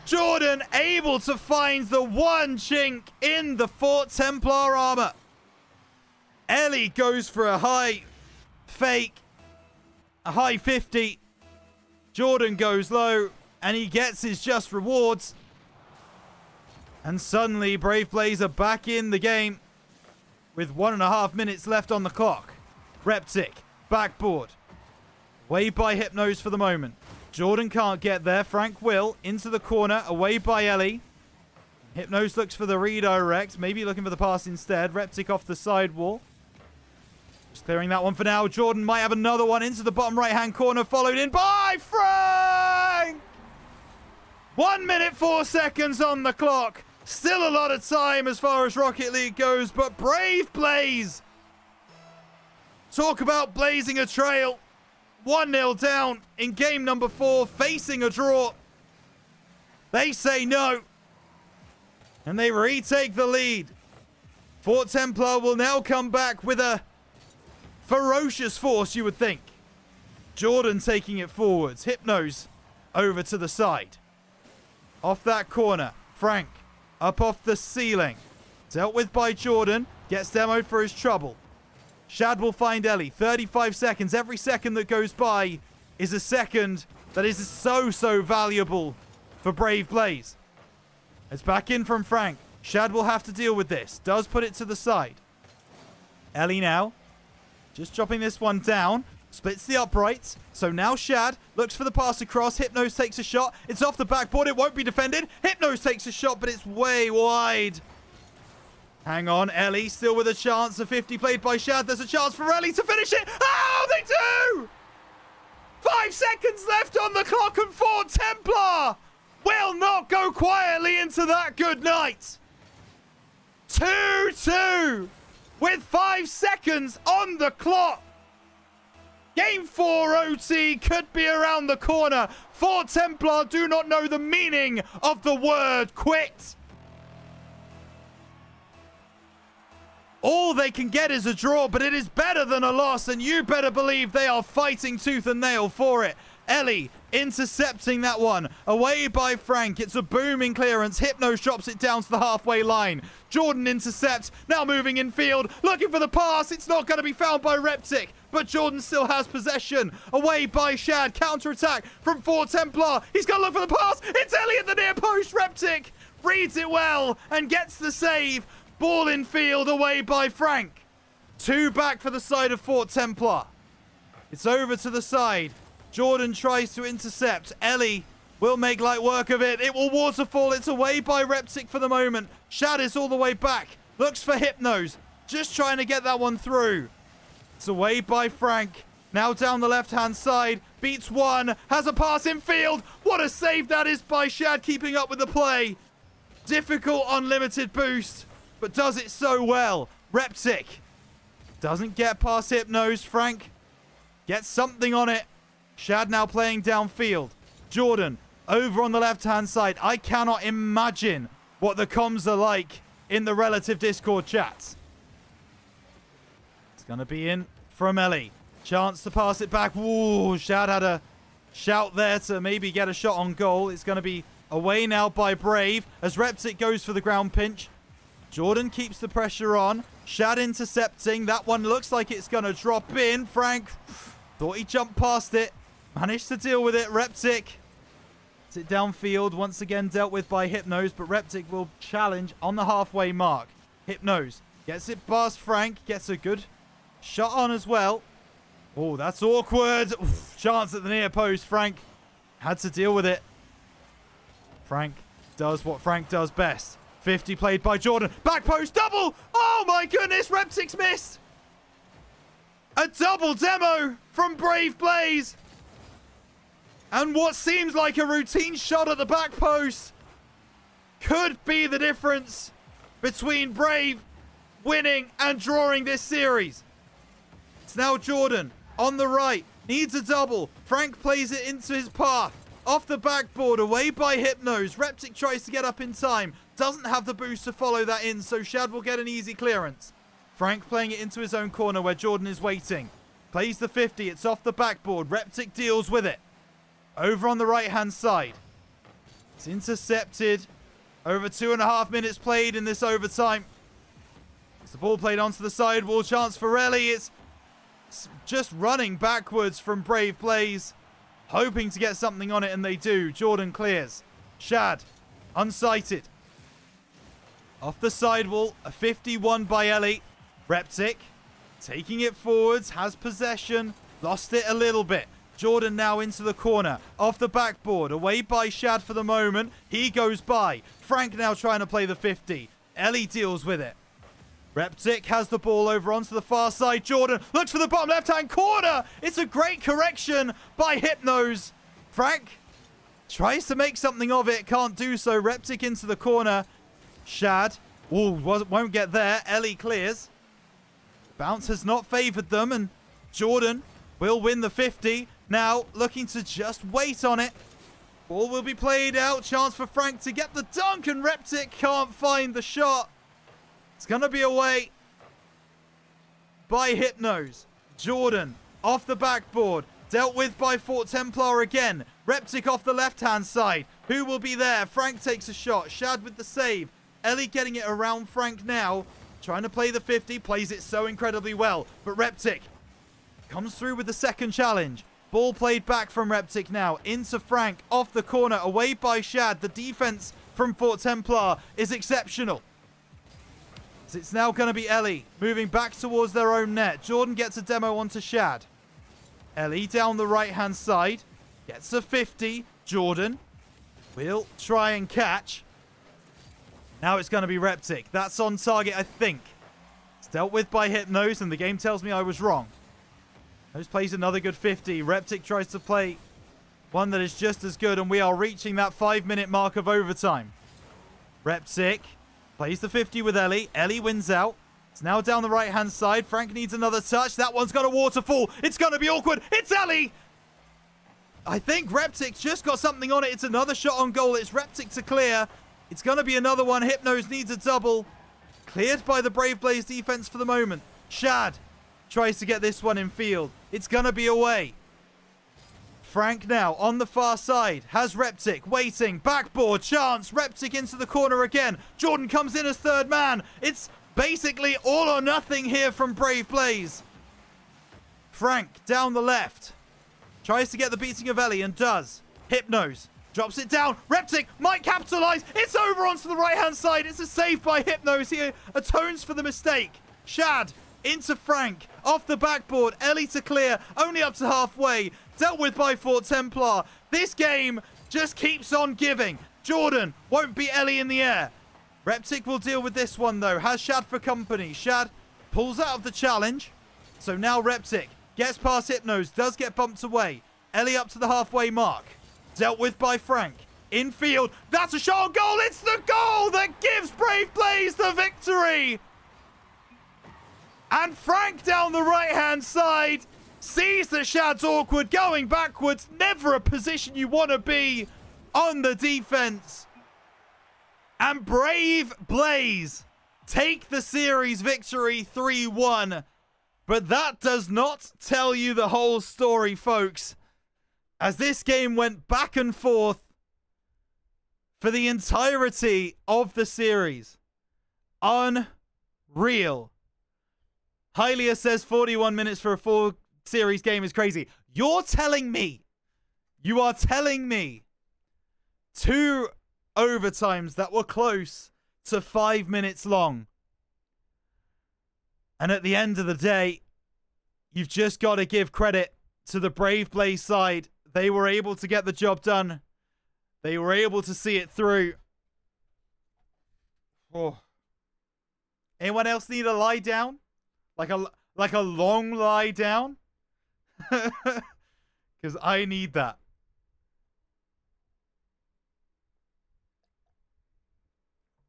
Jordan able to find the one chink in the Fort Templar armor. Ellie goes for a high fake, a high 50. Jordan goes low, and he gets his just rewards. And suddenly, Brave Blaze are back in the game with 1.5 minutes left on the clock. Reptic, backboard. Away by Hypnos for the moment. Jordan can't get there. Frank will. Into the corner, away by Ellie. Hypnos looks for the redirect. Maybe looking for the pass instead. Reptic off the sidewall. Just clearing that one for now. Jordan might have another one into the bottom right-hand corner. Followed in by Frank! 1 minute 4 seconds on the clock. Still a lot of time as far as Rocket League goes. But Brave Blaze. Talk about blazing a trail. 1-0 down in game number 4. Facing a draw. They say no. And they retake the lead. Fort Templar will now come back with a ferocious force, you would think. Jordan taking it forwards. Hypnos over to the side. Off that corner. Frank up off the ceiling. Dealt with by Jordan. Gets demoed for his trouble. Shad will find Ellie. 35 seconds. Every second that goes by is a second that is so valuable for Brave Blaze. It's back in from Frank. Shad will have to deal with this. Does put it to the side. Ellie now. Just dropping this one down. Splits the uprights. So now Shad looks for the pass across. Hypnos takes a shot. It's off the backboard. It won't be defended. Hypnos takes a shot, but it's way wide. Hang on. Ellie still with a chance. A 50 played by Shad. There's a chance for Ellie to finish it. Oh, they do! 5 seconds left on the clock and Fort Templar will not go quietly into that good night. 2-2 with 5 seconds on the clock. Game 4 OT could be around the corner. Fort Templar do not know the meaning of the word quit. All they can get is a draw, but it is better than a loss, and you better believe they are fighting tooth and nail for it. Ellie intercepting that one. Away by Frank. It's a booming clearance. Hypnos drops it down to the halfway line. Jordan intercepts. Now moving in field. Looking for the pass. It's not going to be found by Reptic. But Jordan still has possession. Away by Shad. Counter-attack from Fort Templar. He's going to look for the pass. It's Ellie at the near post. Reptic reads it well and gets the save. Ball in field. Away by Frank. 2 back for the side of Fort Templar. It's over to the side. Jordan tries to intercept. Ellie will make light work of it. It will waterfall. It's away by Reptic for the moment. Shad is all the way back. Looks for Hypnos. Just trying to get that one through. It's away by Frank. Now down the left-hand side. Beats one. Has a pass in field. What a save that is by Shad, keeping up with the play. Difficult unlimited boost, but does it so well. Reptic doesn't get past Hypnos. Frank gets something on it. Shad now playing downfield. Jordan over on the left-hand side. I cannot imagine what the comms are like in the relative Discord chats. It's going to be in from Ellie. Chance to pass it back. Ooh, Shad had a shout there to maybe get a shot on goal. It's going to be away now by Brave as Reptic goes for the ground pinch. Jordan keeps the pressure on. Shad intercepting. That one looks like it's going to drop in. Frank thought he jumped past it. Managed to deal with it. Reptic. It downfield. Once again dealt with by Hypnos, but Reptic will challenge on the halfway mark. Hypnos gets it past Frank. Gets a good shot on as well. Oh, that's awkward. Oof, chance at the near post. Frank had to deal with it. Frank does what Frank does best. 50 played by Jordan. Back post. Double. Oh my goodness. Reptic's missed. A double demo from Brave Blaze. And what seems like a routine shot at the back post could be the difference between Brave winning and drawing this series. It's now Jordan on the right. Needs a double. Frank plays it into his path. Off the backboard, away by Hypnos. Reptic tries to get up in time. Doesn't have the boost to follow that in, so Shad will get an easy clearance. Frank playing it into his own corner where Jordan is waiting. Plays the 50. It's off the backboard. Reptic deals with it. Over on the right-hand side. It's intercepted. Over 2.5 minutes played in this overtime. It's the ball played onto the sidewall. Chance for Ellie. It's just running backwards from Brave Blaze. Hoping to get something on it, and they do. Jordan clears. Shad, unsighted. Off the sidewall. A 51 by Ellie. Reptic taking it forwards. Has possession. Lost it a little bit. Jordan now into the corner. Off the backboard. Away by Shad for the moment. He goes by. Frank now trying to play the 50. Ellie deals with it. Reptic has the ball over onto the far side. Jordan looks for the bottom left-hand corner. It's a great correction by Hypnos. Frank tries to make something of it. Can't do so. Reptic into the corner. Shad won't get there. Ellie clears. Bounce has not favored them, and Jordan will win the 50. Now looking to just wait on it. Ball will be played out. Chance for Frank to get the dunk, and Reptic can't find the shot. It's going to be away by Hypnos. Jordan off the backboard. Dealt with by Fort Templar again. Reptic off the left-hand side. Who will be there? Frank takes a shot. Shad with the save. Ellie getting it around Frank now. Trying to play the 50. Plays it so incredibly well. But Reptic comes through with the second challenge. Ball played back from Reptic now. Into Frank. Off the corner. Away by Shad. The defense from Fort Templar is exceptional. It's now going to be Ellie moving back towards their own net. Jordan gets a demo onto Shad. Ellie down the right-hand side. Gets a 50. Jordan will try and catch. Now it's going to be Reptic. That's on target, I think. It's dealt with by Hypnos, and the game tells me I was wrong. Hypnos plays another good 50. Reptic tries to play one that is just as good, and we are reaching that 5-minute mark of overtime. Reptic plays the 50 with Ellie. Ellie wins out. It's now down the right-hand side. Frank needs another touch. That one's got a waterfall. It's going to be awkward. It's Ellie! I think Reptic just got something on it. It's another shot on goal. It's Reptic to clear. It's going to be another one. Hypnos needs a double. Cleared by the Brave Blaze defense for the moment. Shad tries to get this one in field. It's going to be away. Frank now on the far side. Has Reptic waiting. Backboard. Chance. Reptic into the corner again. Jordan comes in as third man. It's basically all or nothing here from Brave Blaze. Frank down the left. Tries to get the beating of Ellie and does. Hypnos. Drops it down. Reptic might capitalize. It's over onto the right-hand side. It's a save by Hypnos. He atones for the mistake. Shad into Frank. Off the backboard. Ellie to clear. Only up to halfway. Dealt with by Fort Templar. This game just keeps on giving. Jordan won't beat Ellie in the air. Reptic will deal with this one, though. Has Shad for company. Shad pulls out of the challenge. So now Reptic gets past Hypnos. Does get bumped away. Ellie up to the halfway mark. Dealt with by Frank. Infield. That's a shot on goal. It's the goal that gives Brave Blaze the victory. And Frank down the right-hand side sees that Shad's awkward, going backwards. Never a position you want to be on the defense. And Brave Blaze take the series victory 3-1. But that does not tell you the whole story, folks, as this game went back and forth for the entirety of the series. Unreal. Hylia says 41 minutes for a full series game is crazy. You're telling me, you are telling me 2 overtimes that were close to 5 minutes long. And at the end of the day, you've just got to give credit to the Brave Blaze side. They were able to get the job done. They were able to see it through. Oh. Anyone else need a lie down? Like a long lie down? Because I need that.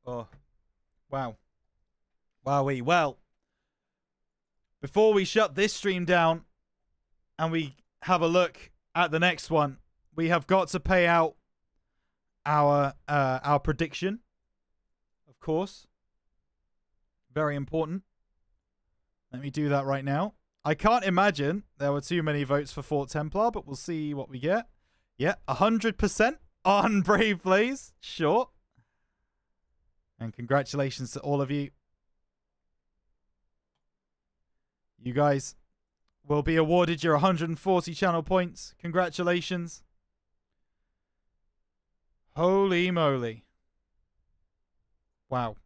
Oh. Wow. Wowee. Well, before we shut this stream down and we have a look at the next one, we have got to pay out our prediction, of course. Very important. Let me do that right now. I can't imagine there were too many votes for Fort Templar, but we'll see what we get. Yeah, 100% on Brave Blaze. Sure. And congratulations to all of you. You guys will be awarded your 140 channel points. Congratulations. Holy moly. Wow.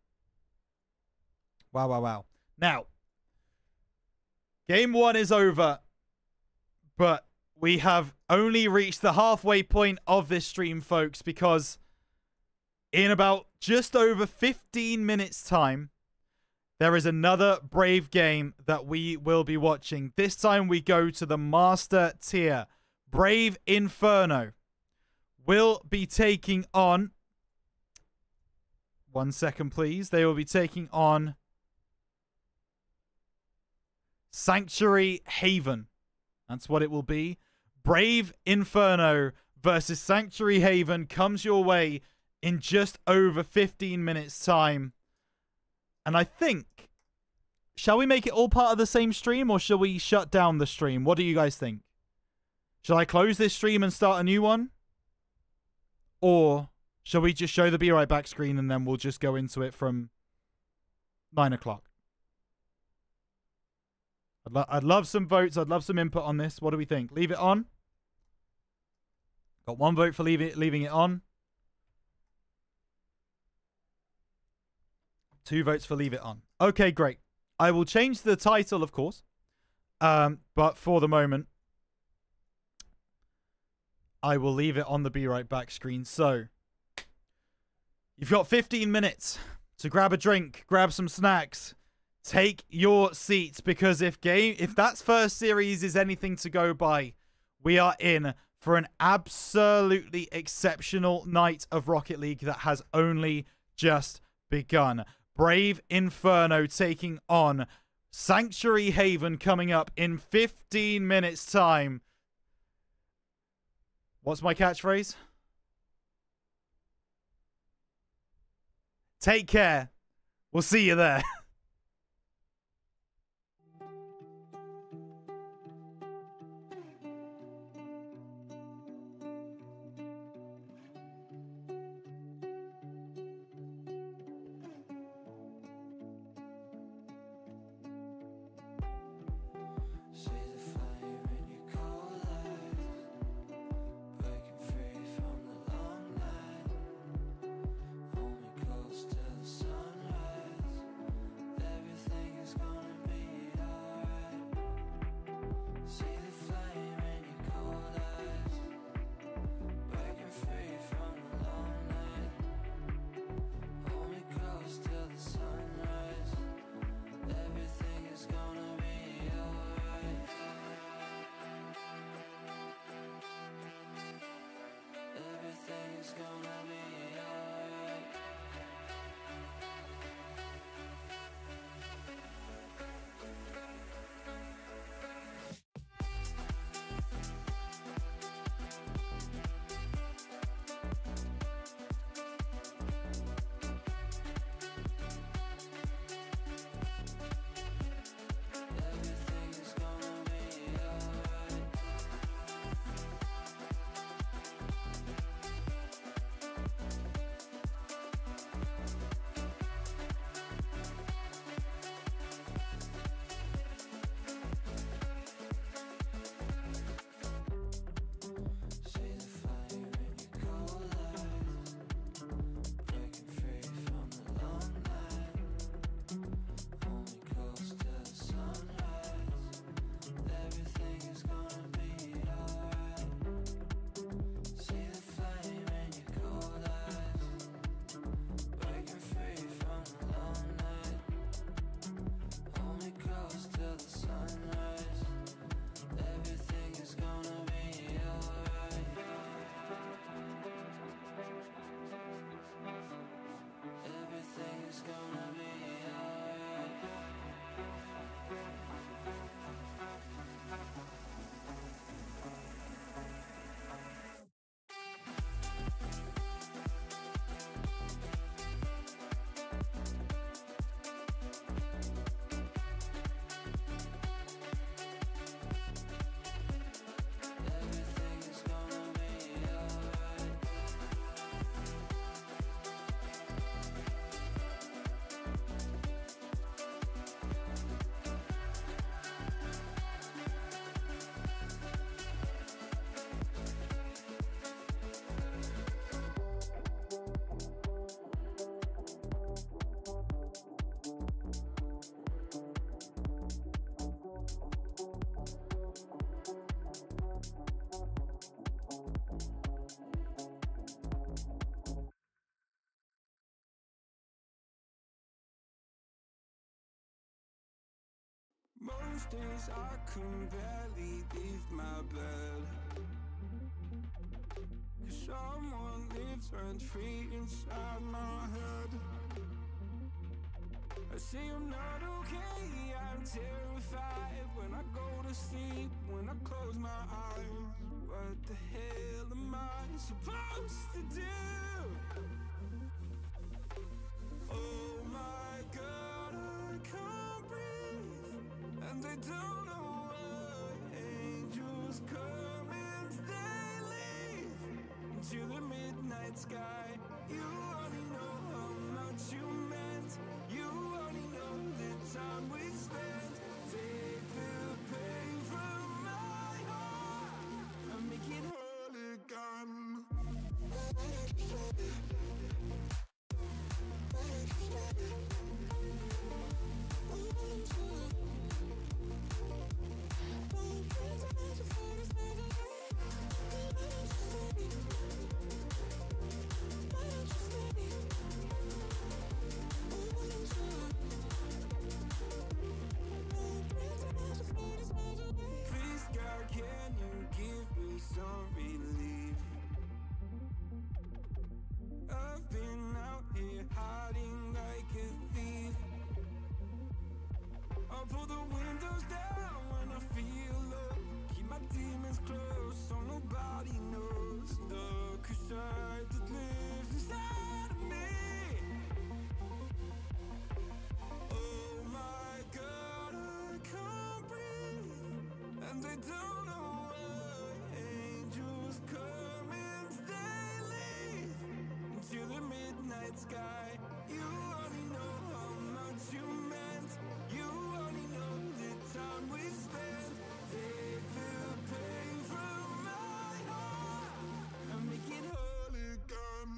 Wow, wow, wow. Now, game 1 is over, but we have only reached the halfway point of this stream, folks, because in about just over 15 minutes time, there is another Brave game that we will be watching. This time we go to the Master Tier. Brave Inferno will be taking on... 1 second, please. They will be taking on Sanctuary Haven. That's what it will be. Brave Inferno versus Sanctuary Haven comes your way in just over 15 minutes time. And I think, shall we make it all part of the same stream, or shall we shut down the stream? What do you guys think? Shall I close this stream and start a new one? Or shall we just show the Be Right Back screen and then we'll just go into it from 9 o'clock? I'd love some votes. I'd love some input on this. What do we think? Leave it on. Got 1 vote for leaving it on. 2 votes for leave it on. Okay, great. I will change the title, of course. But for the moment, I will leave it on the Be Right Back screen. So, you've got 15 minutes to grab a drink, grab some snacks, take your seats, because if that first series is anything to go by, we are in for an absolutely exceptional night of Rocket League that has only just begun. Brave Inferno taking on Sanctuary Haven coming up in 15 minutes time. What's my catchphrase? Take care. We'll see you there. Most days I can barely leave my bed, 'cause someone lives rent free inside my head. I say I'm not okay, I'm terrified when I go to sleep, when I close my eyes. What the hell am I supposed to do? Oh my God, I can't breathe, and I don't know why. Angels come and they leave to the midnight sky. You only know how much you meant. You only know the time we spent. Take the pain from my heart and make it whole again. Please, God, can you give me some relief? I've been out here hiding like a thief. I'll pull the windows down when I feel low. Keep my demons close so nobody knows the crusade that lives inside of me. Oh my God, I can't breathe, and I don't know why. Angels come and they leave to the midnight sky. You only know how much you meant. You only know the time we spent. Take the pain from my heart and make it whole again.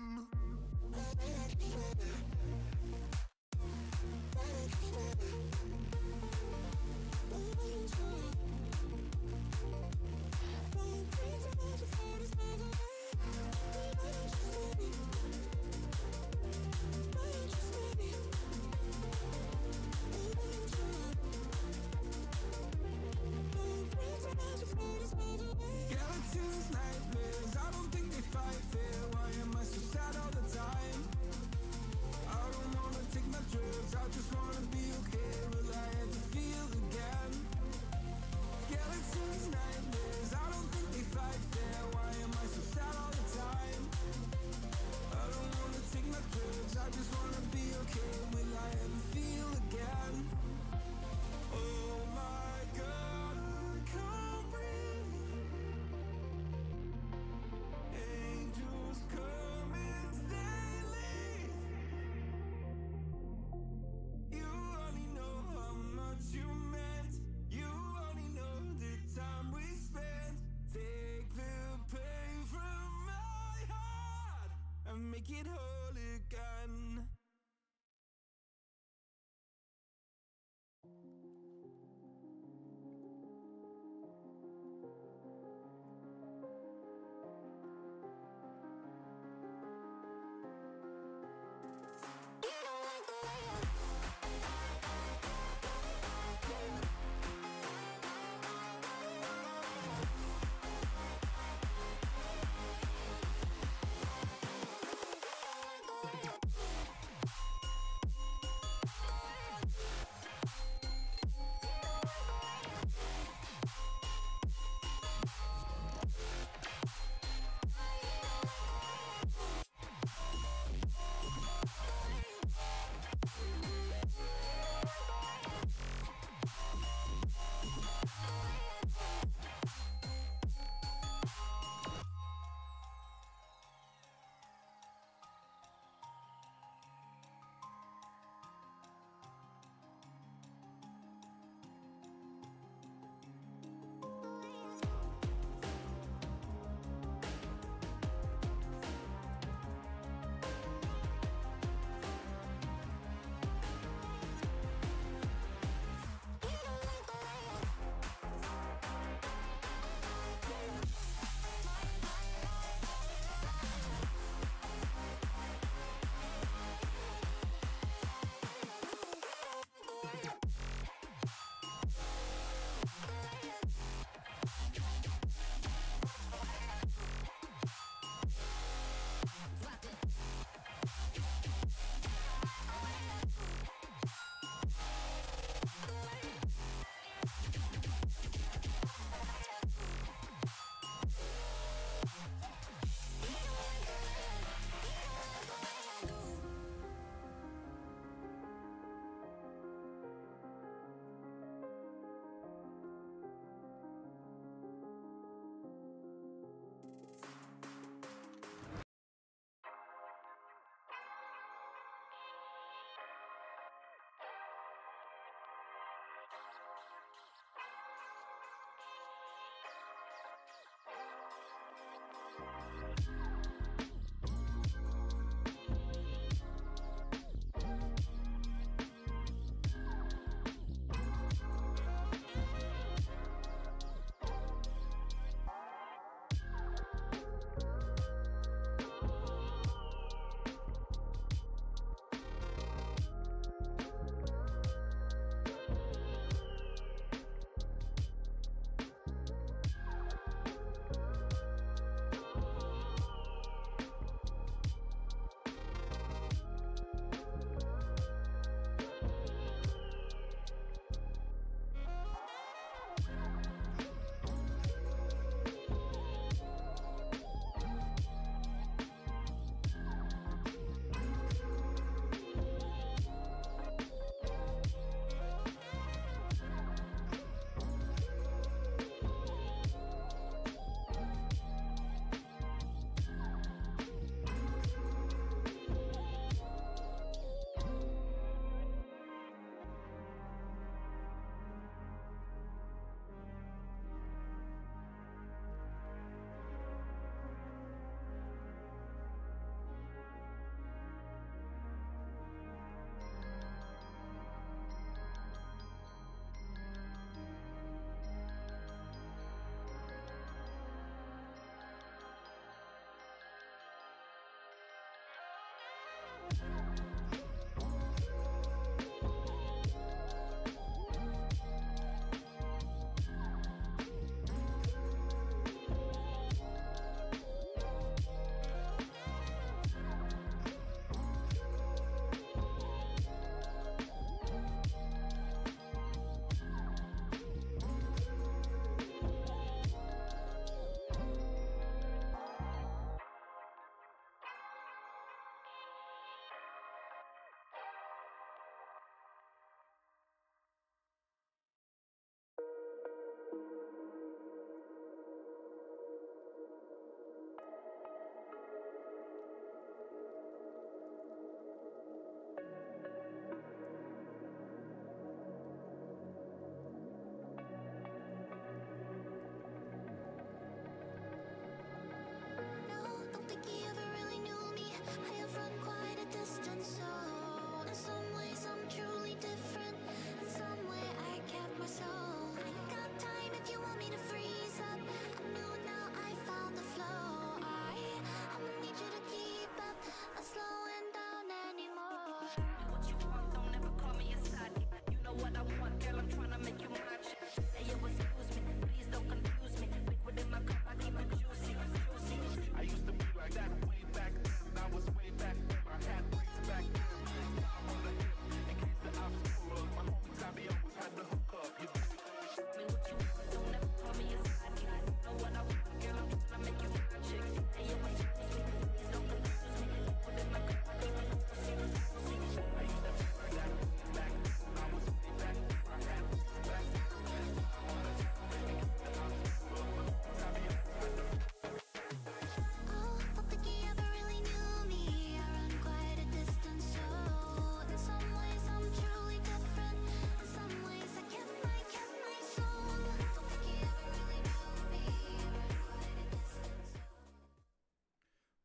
Skeletons, nightmares, I don't think they fight fair. Why am I so sad all the time? I don't wanna take my drugs, I just wanna be okay. Will I ever feel again? Skeletons, nightmares, I don't think they fight fair. Why am I so sad all the time? I don't wanna take my drugs, I just wanna be okay. Will I ever feel again? Oh my God, I can't breathe. Angels come and they leave. You only know how much you meant. You only know the time we spent. Take the pain from my heart and make it whole again.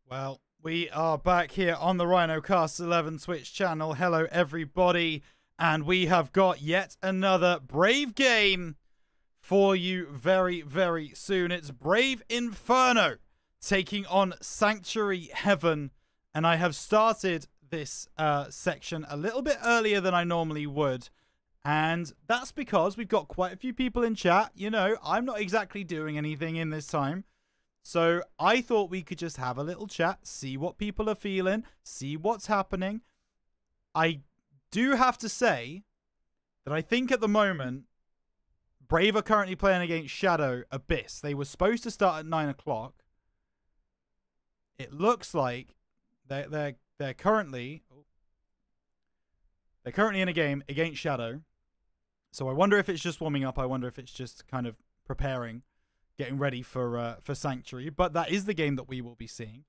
Well, we are back here on the RhinoCast 11 Twitch channel. Hello, everybody. And we have got yet another Brave game for you very, very soon. It's Brave Inferno taking on Sanctuary Heaven. And I have started this section a little bit earlier than I normally would. And that's because we've got quite a few people in chat. You know, I'm not exactly doing anything in this time. So I thought we could just have a little chat, see what people are feeling, see what's happening. I do have to say that I think at the moment, Brave are currently playing against Shadow Abyss. They were supposed to start at 9 o'clock. It looks like they're currently in a game against Shadow. So I wonder if it's just warming up. I wonder if it's just kind of preparing, getting ready for Sanctuary. But that is the game that we will be seeing.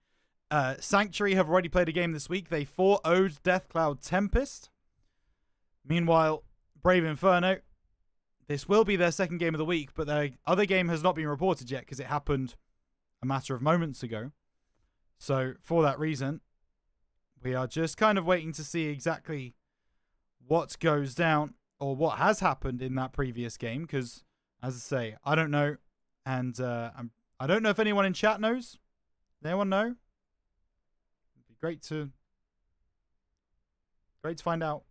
Sanctuary have already played a game this week. They 4-0'd Deathcloud Tempest. Meanwhile, Brave Inferno, this will be their second game of the week, but their other game has not been reported yet because it happened a matter of moments ago. So for that reason, we are just kind of waiting to see exactly what goes down or what has happened in that previous game because, as I say, I don't know. And I don't know if anyone in chat knows. Does anyone know? It'd be great to find out.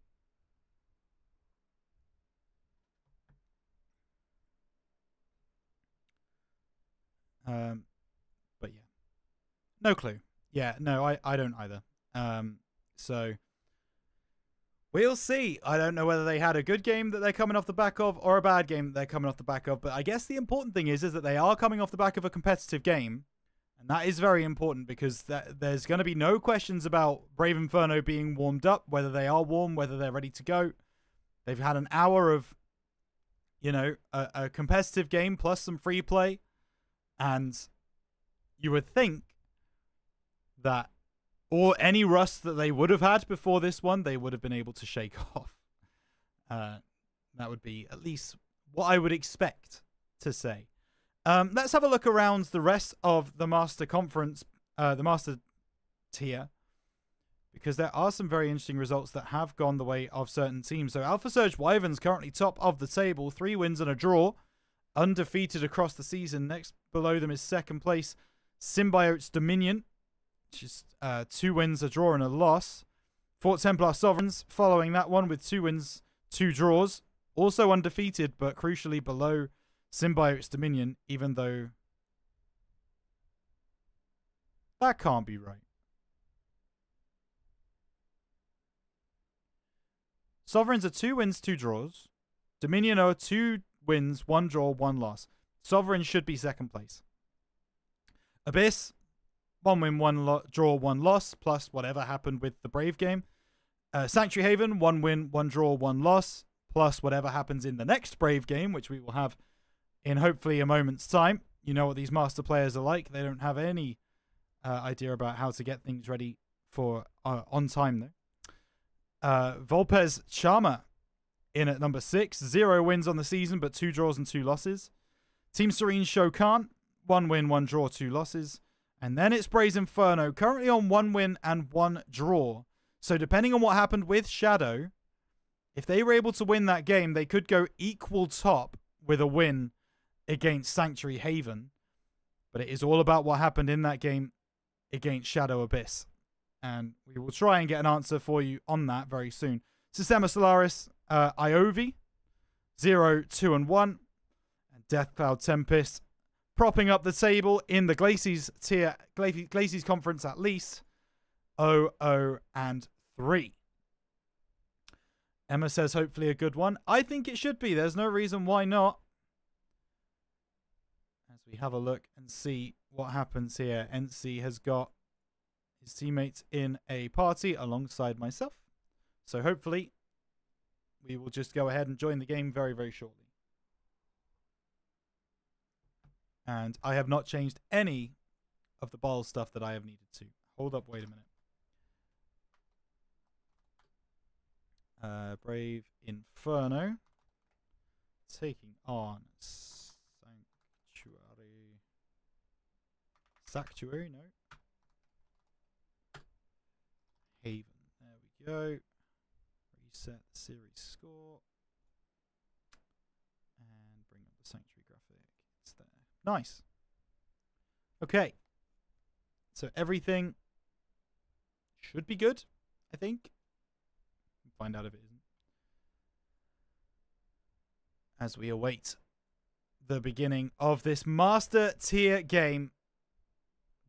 But yeah, no clue. Yeah, no, I don't either. So we'll see. I don't know whether they had a good game that they're coming off the back of or a bad game that they're coming off the back of. But I guess the important thing is that they are coming off the back of a competitive game. And that is very important because there's going to be no questions about Brave Inferno being warmed up, whether they are warm, whether they're ready to go. They've had an hour of, you know, a competitive game plus some free play. And you would think that or any rust that they would have had before this one, they would have been able to shake off. That would be at least what I would expect to say. Let's have a look around the rest of the Master Conference, the Master tier, because there are some very interesting results that have gone the way of certain teams. So Alpha Surge Wyverns currently top of the table, 3 wins and a draw, undefeated across the season. Next below them is second place Symbiote's Dominion, which is 2 wins, a draw, and a loss. Fort Templar Sovereigns following that one with 2 wins, 2 draws. Also undefeated, but crucially below Symbiote's Dominion, even though that can't be right. Sovereigns are 2 wins, 2 draws. Dominion are 2 wins, 1 draw, 1 loss. Sovereigns should be second place. Abyss, 1 win, 1 draw, 1 loss, plus whatever happened with the Brave game. Sanctuary Haven, 1 win, 1 draw, 1 loss, plus whatever happens in the next Brave game, which we will have in hopefully a moment's time. You know what these master players are like. They don't have any idea about how to get things ready for on time, though. Volpez Charmer in at number 6. 0 wins on the season, but 2 draws and 2 losses. Team Serene Shokan, 1 win, 1 draw, 2 losses. And then it's Brave Inferno, currently on 1 win and 1 draw. So depending on what happened with Shadow, if they were able to win that game, they could go equal top with a win against Sanctuary Haven. But it is all about what happened in that game against Shadow Abyss. And we will try and get an answer for you on that very soon. Systema Solaris, Iovi, 0, 2, and 1. And Death Cloud Tempest propping up the table in the Glacies tier, Glacies conference at least. 0, 0, and 3. Emma says hopefully a good one. I think it should be. There's no reason why not. As we have a look and see what happens here. NC has got his teammates in a party alongside myself. So hopefully we will just go ahead and join the game very, very shortly. And I have not changed any of the ball stuff that I have needed to. Hold up, wait a minute. Brave Inferno taking on Sanctuary, no. Haven, there we go. Reset the series score. And bring up the Sanctuary graphic. It's there. Nice. Okay. So everything should be good, I think. Find out if it isn't. As we await the beginning of this master tier game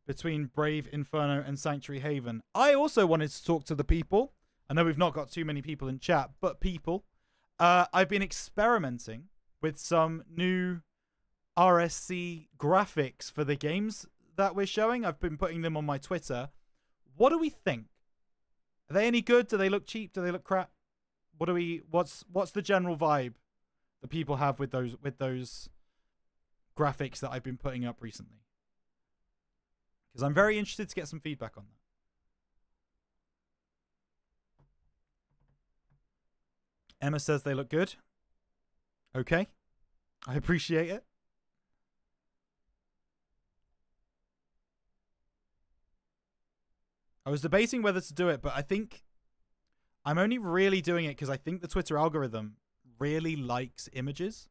between Brave Inferno and Sanctuary Haven. I also wanted to talk to the people. I know we've not got too many people in chat, but people. I've been experimenting with some new RSC graphics for the games that we're showing. I've been putting them on my Twitter. What do we think? Are they any good? Do they look cheap? Do they look crap? What's the general vibe that people have with those graphics that I've been putting up recently? Because I'm very interested to get some feedback on that. Emma says they look good. Okay. I appreciate it. I was debating whether to do it, but I think I'm only really doing it because I think the Twitter algorithm really likes images.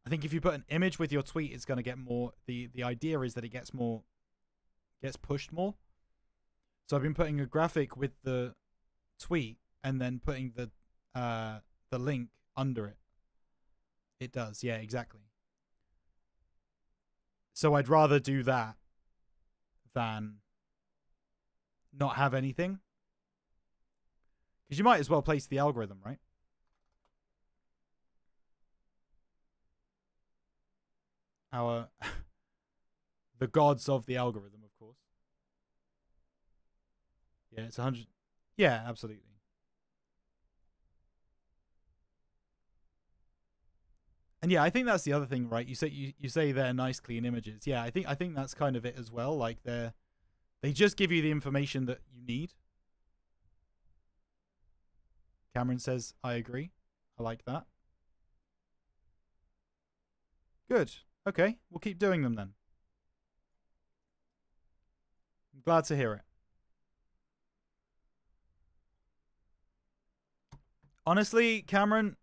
I think if you put an image with your tweet, it's going to get more. The idea is that it gets pushed more. So I've been putting a graphic with the tweet and then putting the link under it. It does, yeah, exactly. So I'd rather do that than not have anything. Because you might as well place the algorithm, right? The gods of the algorithm, of course. Yeah, it's 100. Yeah, absolutely. And yeah, I think that's the other thing, right? You say they're nice, clean images. Yeah, I think that's kind of it as well. Like they just give you the information that you need. Cameron says, I agree. I like that. Good. Okay, we'll keep doing them then. I'm glad to hear it. Honestly, Cameron,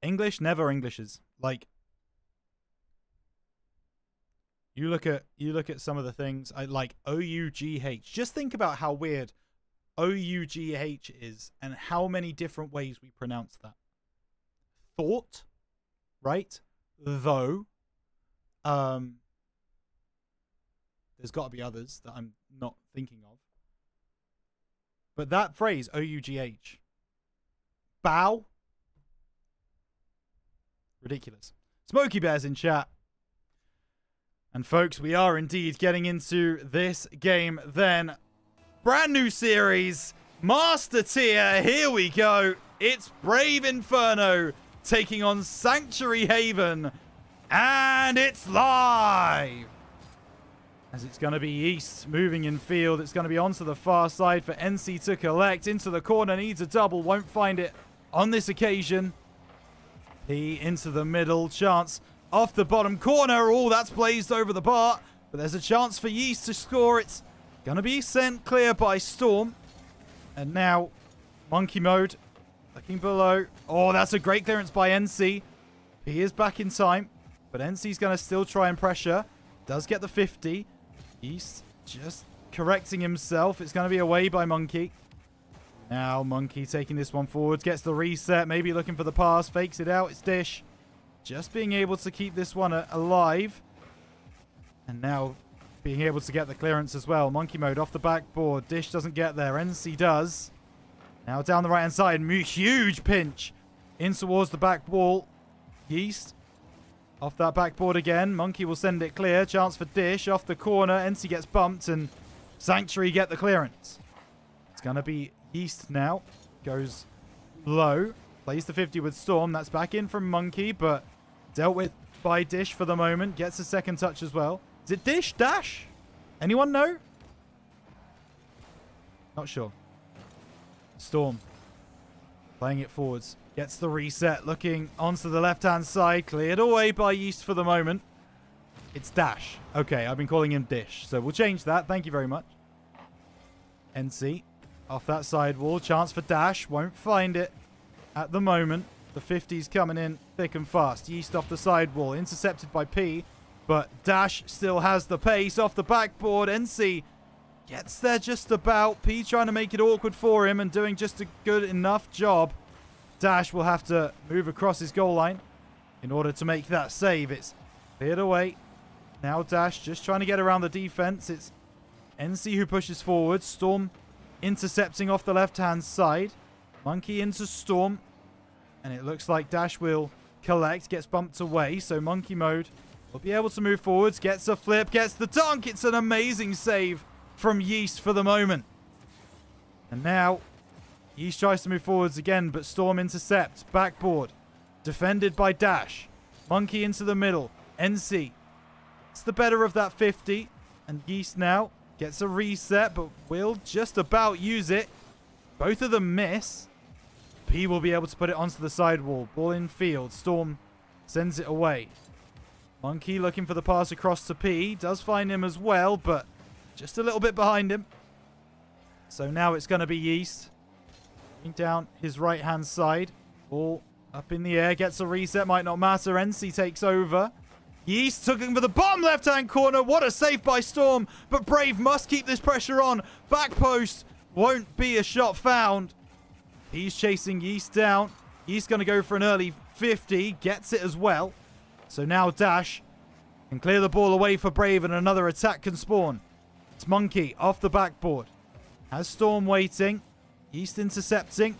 English never Englishes. Like, you look at some of the things I like. OUGH. Just think about how weird OUGH is and how many different ways we pronounce that. Thought, right? Though. There's got to be others that I'm not thinking of. But that phrase, OUGH. Bow. Ridiculous. Smokey Bear's in chat. And folks, we are indeed getting into this game then. Brand new series. Master tier. Here we go. It's Brave Inferno taking on Sanctuary Haven. And it's live. As it's going to be East moving in field. It's going to be onto the far side for NC to collect. Into the corner. Needs a double. Won't find it on this occasion. P into the middle. Chance off the bottom corner. Oh, that's blazed over the bar. But there's a chance for Yeast to score. It's going to be sent clear by Storm. And now, Monkey Mode. Looking below. Oh, that's a great clearance by NC. He is back in time. But NC's going to still try and pressure. Does get the 50. Yeast just correcting himself. It's going to be away by Monkey. Now Monkey taking this one forward. Gets the reset. Maybe looking for the pass. Fakes it out. It's Dish. Just being able to keep this one alive. And now being able to get the clearance as well. Monkey Mode off the backboard. Dish doesn't get there. NC does. Now down the right-hand side. Huge pinch in towards the back wall. Yeast off that backboard again. Monkey will send it clear. Chance for Dish off the corner. NC gets bumped and Sanctuary get the clearance. It's going to be Yeast now. Goes low. Plays the 50 with Storm. That's back in from Monkey, but dealt with by Dish for the moment. Gets a second touch as well. Is it Dish? Dash? Anyone know? Not sure. Storm. Playing it forwards. Gets the reset. Looking onto the left-hand side. Cleared away by Yeast for the moment. It's Dash. Okay, I've been calling him Dish. So we'll change that. Thank you very much. NC. Off that side wall. Chance for Dash. Won't find it at the moment. The 50's coming in thick and fast. Yeast off the side wall. Intercepted by P. But Dash still has the pace off the backboard. NC gets there just about. P trying to make it awkward for him and doing just a good enough job. Dash will have to move across his goal line in order to make that save. It's cleared away. Now Dash just trying to get around the defense. It's NC who pushes forward. Storm intercepting off the left-hand side. Monkey into Storm. And it looks like Dash will collect. Gets bumped away. So Monkey Mode will be able to move forwards. Gets a flip. Gets the dunk. It's an amazing save from Yeast for the moment. And now Yeast tries to move forwards again, but Storm intercepts. Backboard. Defended by Dash. Monkey into the middle. NC. It's the better of that 50. And Yeast now gets a reset, but will just about use it. Both of them miss. P will be able to put it onto the sidewall. Ball in field. Storm sends it away. Monkey looking for the pass across to P. Does find him as well, but just a little bit behind him. So now it's going to be Yeast. Down his right-hand side. Ball up in the air. Gets a reset. Might not matter. NC takes over. Yeast looking for the bottom left-hand corner. What a save by Storm. But Brave must keep this pressure on. Back post. Won't be a shot found. He's chasing Yeast down. Yeast going to go for an early 50. Gets it as well. So now Dash can clear the ball away for Brave and another attack can spawn. It's Monkey off the backboard. Has Storm waiting. Yeast intercepting.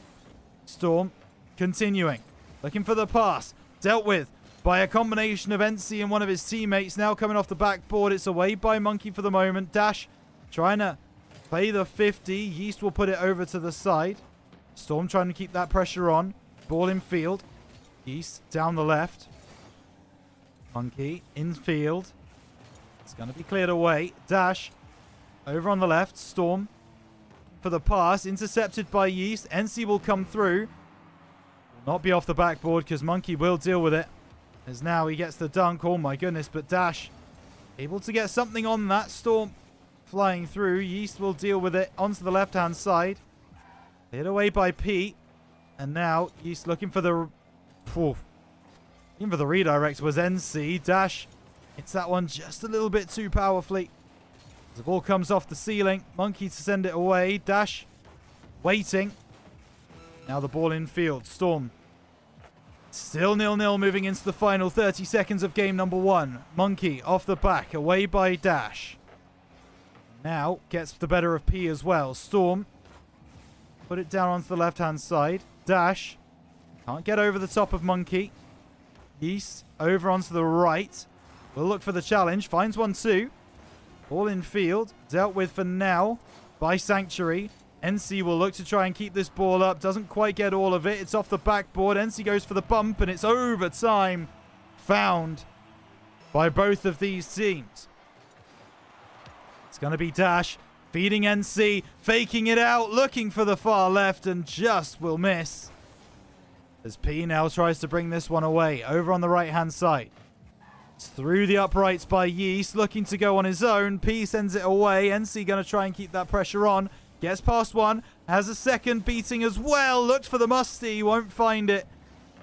Storm continuing. Looking for the pass. Dealt with by a combination of NC and one of his teammates. Now coming off the backboard. It's away by Monkey for the moment. Dash trying to play the 50. Yeast will put it over to the side. Storm trying to keep that pressure on. Ball in field. Yeast down the left. Monkey in field. It's going to be cleared away. Dash over on the left. Storm for the pass. Intercepted by Yeast. NC will come through. Will not be off the backboard because Monkey will deal with it. As now he gets the dunk. Oh my goodness. But Dash able to get something on that. Storm flying through. Yeast will deal with it onto the left-hand side. Hit away by P. And now Yeast looking for the... Even for the redirect was NC. Dash hits that one just a little bit too powerfully. The ball comes off the ceiling. Monkey to send it away. Dash waiting. Now the ball in field. Storm. Still 0-0 moving into the final 30 seconds of game number 1. Monkey off the back, away by Dash. Now gets the better of P as well. Storm. Put it down onto the left-hand side. Dash. Can't get over the top of Monkey. Yeast over onto the right. Will look for the challenge. Finds one too. Ball in field. Dealt with for now by Sanctuary. NC will look to try and keep this ball up. Doesn't quite get all of it. It's off the backboard. NC goes for the bump, and it's overtime found by both of these teams. It's going to be Dash feeding NC, faking it out, looking for the far left, and just will miss. As P now tries to bring this one away. Over on the right-hand side. It's through the uprights by Yeast, looking to go on his own. P sends it away. NC going to try and keep that pressure on. Gets past one. Has a second beating as well. Looked for the musty. Won't find it.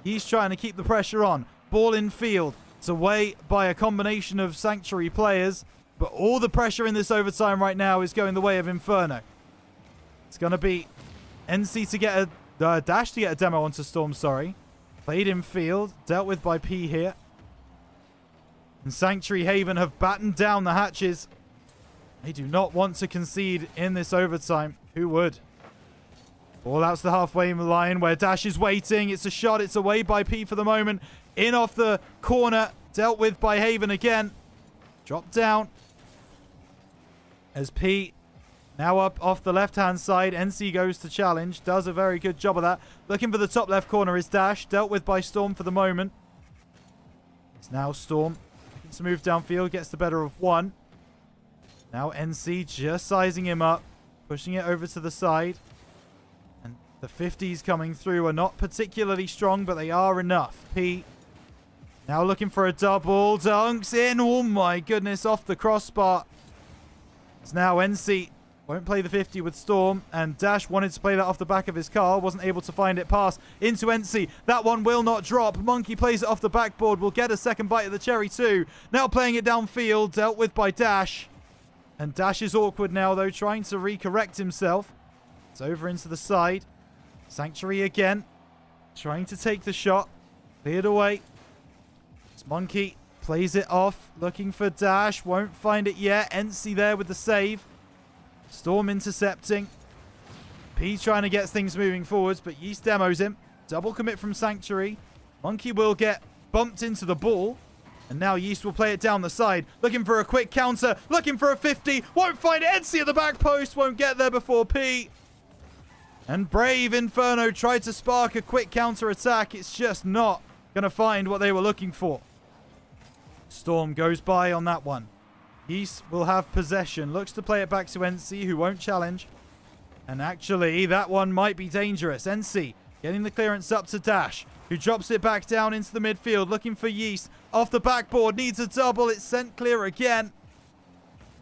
He's trying to keep the pressure on. Ball in field. It's away by a combination of Sanctuary players. But all the pressure in this overtime right now is going the way of Inferno. It's going to be NC to get a Dash to get a demo onto Storm, sorry. Played in field. Dealt with by P here. And Sanctuary Haven have battened down the hatches. They do not want to concede in this overtime. Who would? Ball out to the halfway line where Dash is waiting. It's a shot. It's away by P for the moment. In off the corner. Dealt with by Haven again. Drop down. As P now up off the left-hand side. NC goes to challenge. Does a very good job of that. Looking for the top left corner is Dash. Dealt with by Storm for the moment. It's now Storm. Looking to move downfield. Gets the better of one. Now NC just sizing him up. Pushing it over to the side. And the 50s coming through are not particularly strong, but they are enough. P now looking for a double. Dunks in. Oh my goodness. Off the crossbar. It's now NC. Won't play the 50 with Storm. And Dash wanted to play that off the back of his car. Wasn't able to find it. Pass into NC. That one will not drop. Monkey plays it off the backboard. Will get a second bite of the cherry too. Now playing it downfield. Dealt with by Dash. And Dash is awkward now, though, trying to recorrect himself. It's over into the side. Sanctuary again. Trying to take the shot. Cleared away. It's Monkey. Plays it off. Looking for Dash. Won't find it yet. NC there with the save. Storm intercepting. P trying to get things moving forwards, but Yeast demos him. Double commit from Sanctuary. Monkey will get bumped into the ball. And now Yeast will play it down the side. Looking for a quick counter. Looking for a 50. Won't find it. NC at the back post. Won't get there before P. And Brave Inferno tried to spark a quick counter attack. It's just not going to find what they were looking for. Storm goes by on that one. Yeast will have possession. Looks to play it back to NC, who won't challenge. And actually, that one might be dangerous. NC getting the clearance up to Dash, who drops it back down into the midfield, looking for Yeast. Off the backboard, needs a double. It's sent clear again.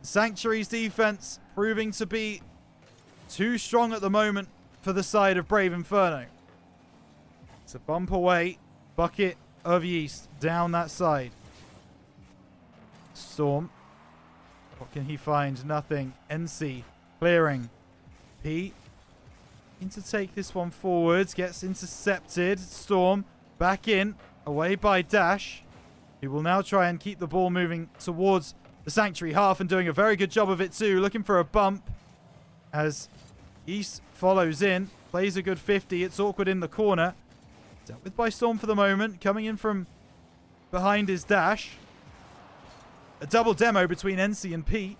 Sanctuary's defense proving to be too strong at the moment for the side of Brave Inferno. It's a bump away. Bucket of Yeast down that side. Storm. What can he find? Nothing. NC clearing. P in to take this one forwards. Gets intercepted. Storm back in. Away by Dash. He will now try and keep the ball moving towards the Sanctuary half and doing a very good job of it too. Looking for a bump as Yeast follows in. Plays a good 50. It's awkward in the corner. Dealt with by Storm for the moment. Coming in from behind his Dash. A double demo between NC and P.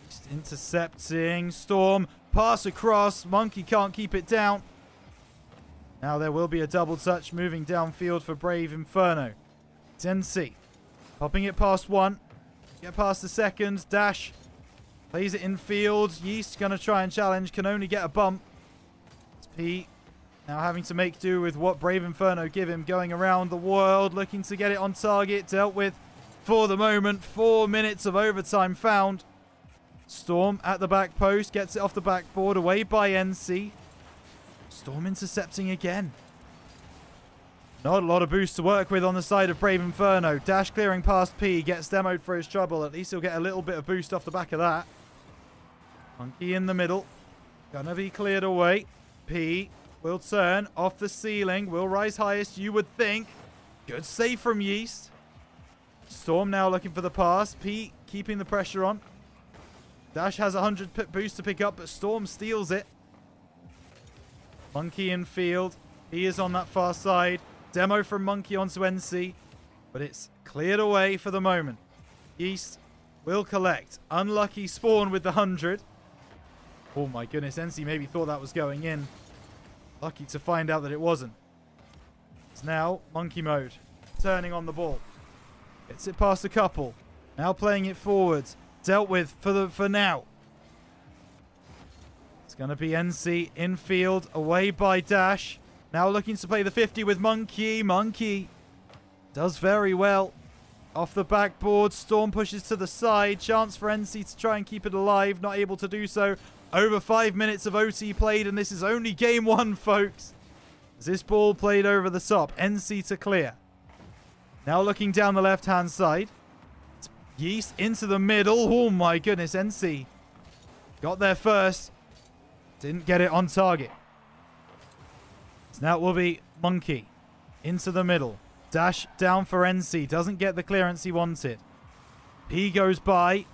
Just intercepting. Storm. Pass across. Monkey can't keep it down. Now there will be a double touch moving downfield for Brave Inferno. It's NC. Popping it past one. Get past the second. Dash. Plays it in field. Yeast going to try and challenge. Can only get a bump. It's P. Now having to make do with what Brave Inferno give him. Going around the world. Looking to get it on target. Dealt with for the moment. 4 minutes of overtime found. Storm at the back post. Gets it off the backboard. Away by NC. Storm intercepting again. Not a lot of boost to work with on the side of Brave Inferno. Dash clearing past P. Gets demoed for his trouble. At least he'll get a little bit of boost off the back of that. Monkey in the middle. Gonna be cleared away. P will turn off the ceiling. Will rise highest, you would think. Good save from Yeast. Storm now looking for the pass. P keeping the pressure on. Dash has 100 pip boost to pick up, but Storm steals it. Monkey in field. He is on that far side. Demo from Monkey onto NC. But it's cleared away for the moment. Yeast will collect. Unlucky Spawn with the 100. Oh my goodness, NC maybe thought that was going in. Lucky to find out that it wasn't. It's now Monkey mode. Turning on the ball. Gets it past a couple. Now playing it forwards. Dealt with for now. It's going to be NC infield. Away by Dash. Now looking to play the 50 with Monkey. Monkey does very well. Off the backboard. Storm pushes to the side. Chance for NC to try and keep it alive. Not able to do so. Over 5 minutes of OT played, and this is only game 1, folks. As this ball played over the top. NC to clear. Now looking down the left-hand side. It's Yeast into the middle. Oh my goodness, NC got there first. Didn't get it on target. So now it will be Monkey into the middle. Dash down for NC. Doesn't get the clearance he wanted. P goes by.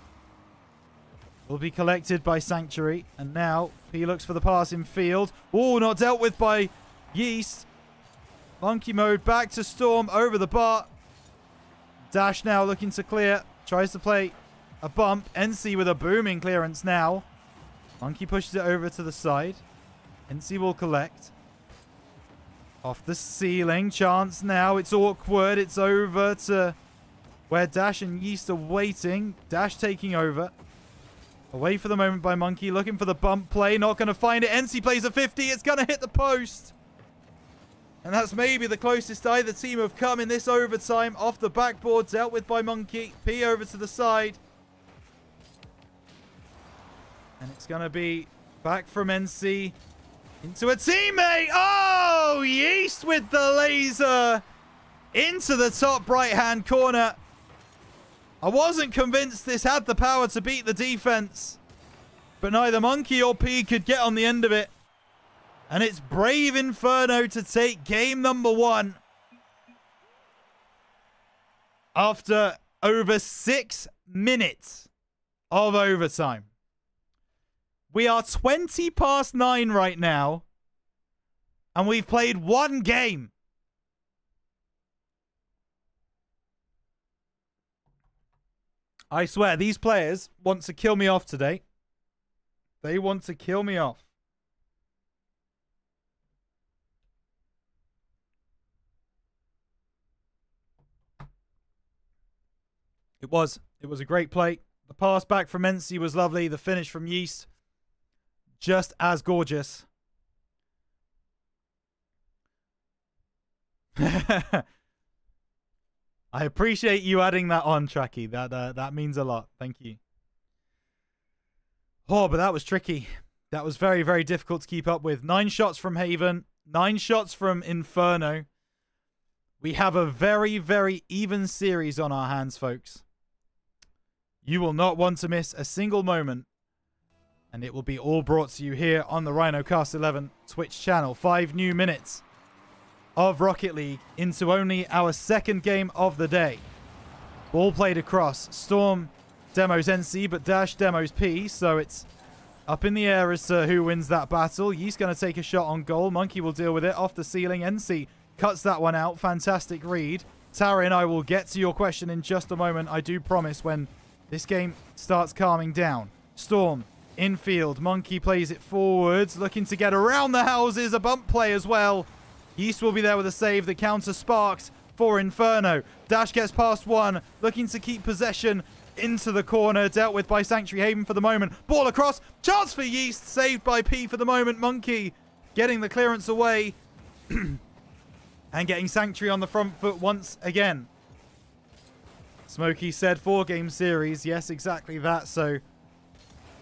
Will be collected by Sanctuary. And now P looks for the pass in field. Oh, not dealt with by Yeast. Monkey mode back to Storm over the bar. Dash now looking to clear. Tries to play a bump. NC with a booming clearance now. Monkey pushes it over to the side. NC will collect. Off the ceiling. Chance now. It's awkward. It's over to where Dash and Yeast are waiting. Dash taking over. Away for the moment by Monkey. Looking for the bump play. Not going to find it. NC plays a 50. It's going to hit the post. And that's maybe the closest either team have come in this overtime. Off the backboard. Dealt with by Monkey. P over to the side. And it's going to be back from NC. Into a teammate. Oh, Yeast with the laser. Into the top right-hand corner. I wasn't convinced this had the power to beat the defense. But neither Monkey or P could get on the end of it. And it's Brave Inferno to take game number 1. After over 6 minutes of overtime. We are 20 past 9 right now. And we've played 1 game. I swear, these players want to kill me off today. They want to kill me off. It was a great play. The pass back from NC was lovely. The finish from Yeast, just as gorgeous. I appreciate you adding that on, Tracky. That means a lot. Thank you. Oh, but that was tricky. That was very, very difficult to keep up with. 9 shots from Haven. 9 shots from Inferno. We have a very, very even series on our hands, folks. You will not want to miss a single moment. And it will be all brought to you here on the RhinoCast 11 Twitch channel. 5 new minutes of Rocket League into only our 2nd game of the day. Ball played across. Storm demos NC, but Dash demos P. So it's up in the air as to who wins that battle. Yeast going to take a shot on goal. Monkey will deal with it. Off the ceiling. NC cuts that one out. Fantastic read. Tarin, I will get to your question in just a moment. I do promise when this game starts calming down. Storm, infield. Monkey plays it forwards. Looking to get around the houses. A bump play as well. Yeast will be there with a save. The counter sparks for Inferno. Dash gets past one. Looking to keep possession into the corner. Dealt with by Sanctuary Haven for the moment. Ball across. Chance for Yeast. Saved by P for the moment. Monkey getting the clearance away. And getting Sanctuary on the front foot once again. Smokey said 4-game series. Yes, exactly that. So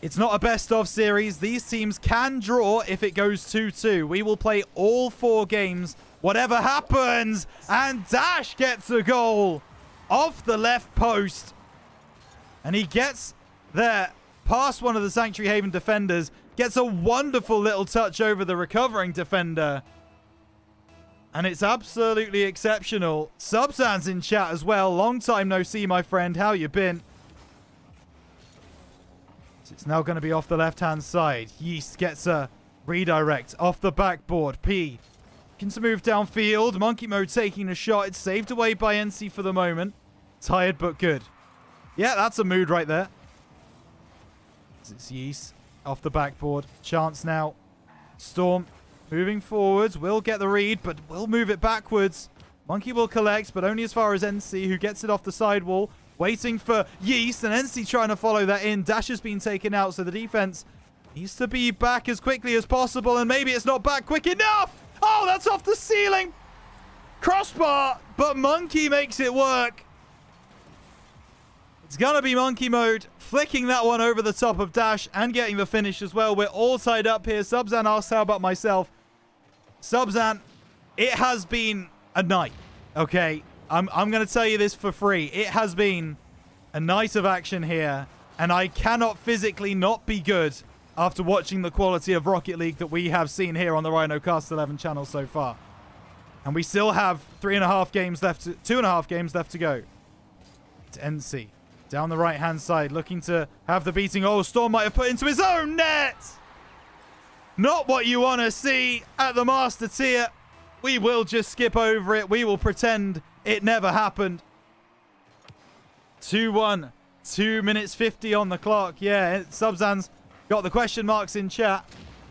it's not a best-of series. These teams can draw if it goes 2-2. We will play all 4 games, whatever happens. And Dash gets a goal off the left post. And he gets there past one of the Sanctuary Haven defenders. Gets a wonderful little touch over the recovering defender. And it's absolutely exceptional. Subsan's in chat as well. Long time no see, my friend. How you been? It's now going to be off the left-hand side. Yeast gets a redirect off the backboard. P looking to move downfield. Monkey Mode taking a shot. It's saved away by NC for the moment. Tired but good. Yeah, that's a mood right there. It's Yeast off the backboard. Chance now. Storm moving forwards. Will get the read, but will move it backwards. Monkey will collect, but only as far as NC, who gets it off the sidewall. Waiting for Yeast, and NC trying to follow that in. Dash has been taken out, so the defense needs to be back as quickly as possible, and maybe it's not back quick enough. Oh, that's off the ceiling. Crossbar, but Monkey makes it work. It's going to be Monkey Mode flicking that one over the top of Dash and getting the finish as well. We're all tied up here. Subzan asks, how about myself? Subzan, it has been a night, okay? I'm going to tell you this for free. It has been a night of action here, and I cannot physically not be good after watching the quality of Rocket League that we have seen here on the Rhino Cast 11 channel so far. And we still have 2.5 games left to go. It's NC. Down the right-hand side, looking to have the beating. Oh, Storm might have put into his own net! Not what you want to see at the Master Tier. We will just skip over it. We will pretend it never happened. 2-1. 2 minutes 50 on the clock. Yeah, Subzan's got the question marks in chat.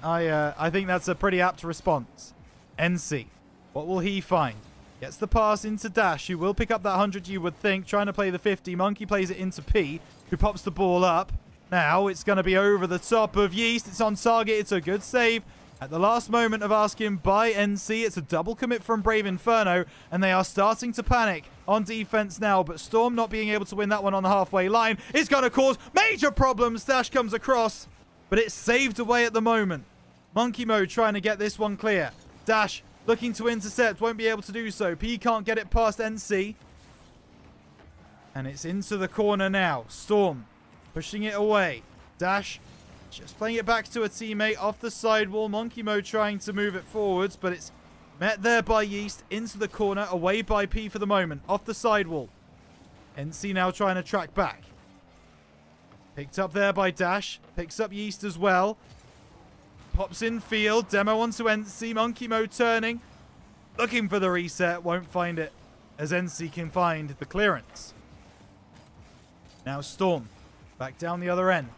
I think that's a pretty apt response. NC. What will he find? Gets the pass into Dash, who will pick up that 100, you would think. Trying to play the 50. Monkey plays it into P, who pops the ball up. Now it's going to be over the top of Yeast. It's on target. It's a good save. At the last moment of asking by NC, it's a double commit from Brave Inferno, and they are starting to panic on defense now. But Storm not being able to win that one on the halfway line is going to cause major problems. Dash comes across, but it's saved away at the moment. Monkey Mode trying to get this one clear. Dash looking to intercept, won't be able to do so. P can't get it past NC. And it's into the corner now. Storm pushing it away. Dash just playing it back to a teammate off the sidewall. Monkey Mode trying to move it forwards, but it's met there by Yeast. Into the corner, away by P for the moment. Off the sidewall. NC now trying to track back. Picked up there by Dash. Picks up Yeast as well. Pops in field. Demo onto NC. Monkey Mode turning. Looking for the reset. Won't find it, as NC can find the clearance. Now Storm. Back down the other end.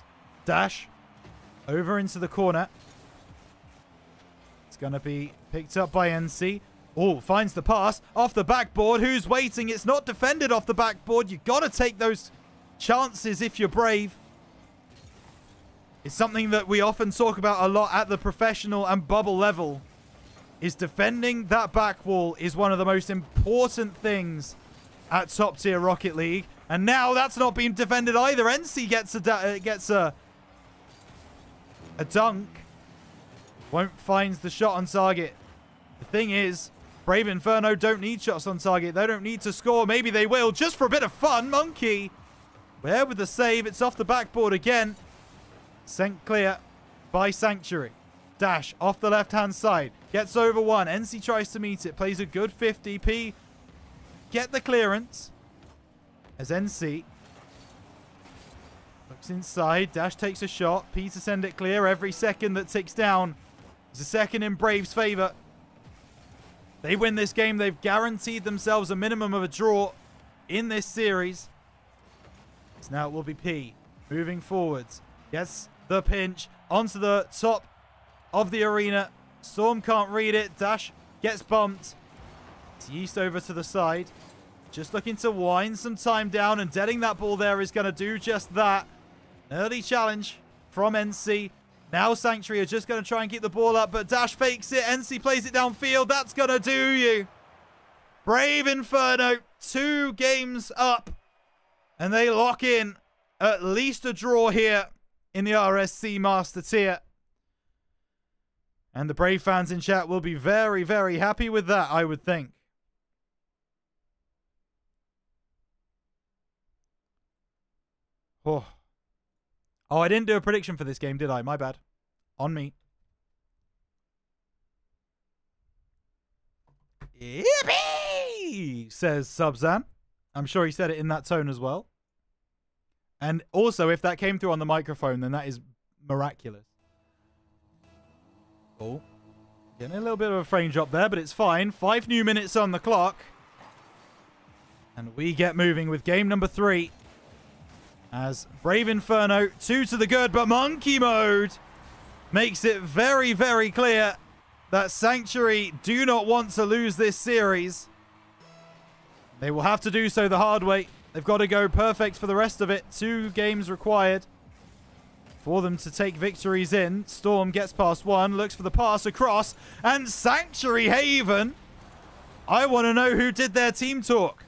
Dash. Over into the corner. It's going to be picked up by NC. Oh, finds the pass. Off the backboard. Who's waiting? It's not defended off the backboard. You've got to take those chances if you're brave. It's something that we often talk about a lot at the professional and bubble level. Is defending that back wall is one of the most important things at top tier Rocket League. And now that's not being defended either. NC gets a dunk. Won't find the shot on target. The thing is, Brave Inferno don't need shots on target. They don't need to score. Maybe they will, just for a bit of fun. Monkey, there with the save. It's off the backboard again. Sent clear by Sanctuary. Dash off the left-hand side. Gets over one. NC tries to meet it. Plays a good 50p. Get the clearance. As NC looks inside. Dash takes a shot. P to send it clear. Every second that ticks down is a second in Brave's favor. They win this game. They've guaranteed themselves a minimum of a draw in this series. So now it will be P moving forwards. Gets the pinch onto the top of the arena. Storm can't read it. Dash gets bumped. It's Yeast over to the side. Just looking to wind some time down, and deading that ball there is going to do just that. Early challenge from NC. Now Sanctuary are just going to try and keep the ball up, but Dash fakes it. NC plays it downfield. That's going to do you. Brave Inferno, 2 games up, and they lock in at least a draw here in the RSC Master Tier. And the Brave fans in chat will be very, very happy with that, I would think. Oh, Oh, I didn't do a prediction for this game, did I? My bad. On me. Yippee! Says Subzan. I'm sure he said it in that tone as well. And also, if that came through on the microphone, then that is miraculous. Oh. Getting a little bit of a frame drop there, but it's fine. 5 new minutes on the clock. And we get moving with game number 3. As Brave Inferno, 2 to the good, but Monkey Mode makes it very, very clear that Sanctuary do not want to lose this series. They will have to do so the hard way. They've got to go perfect for the rest of it. 2 games required for them to take victories in. Storm gets past 1, looks for the pass across, and Sanctuary Haven. I want to know who did their team talk.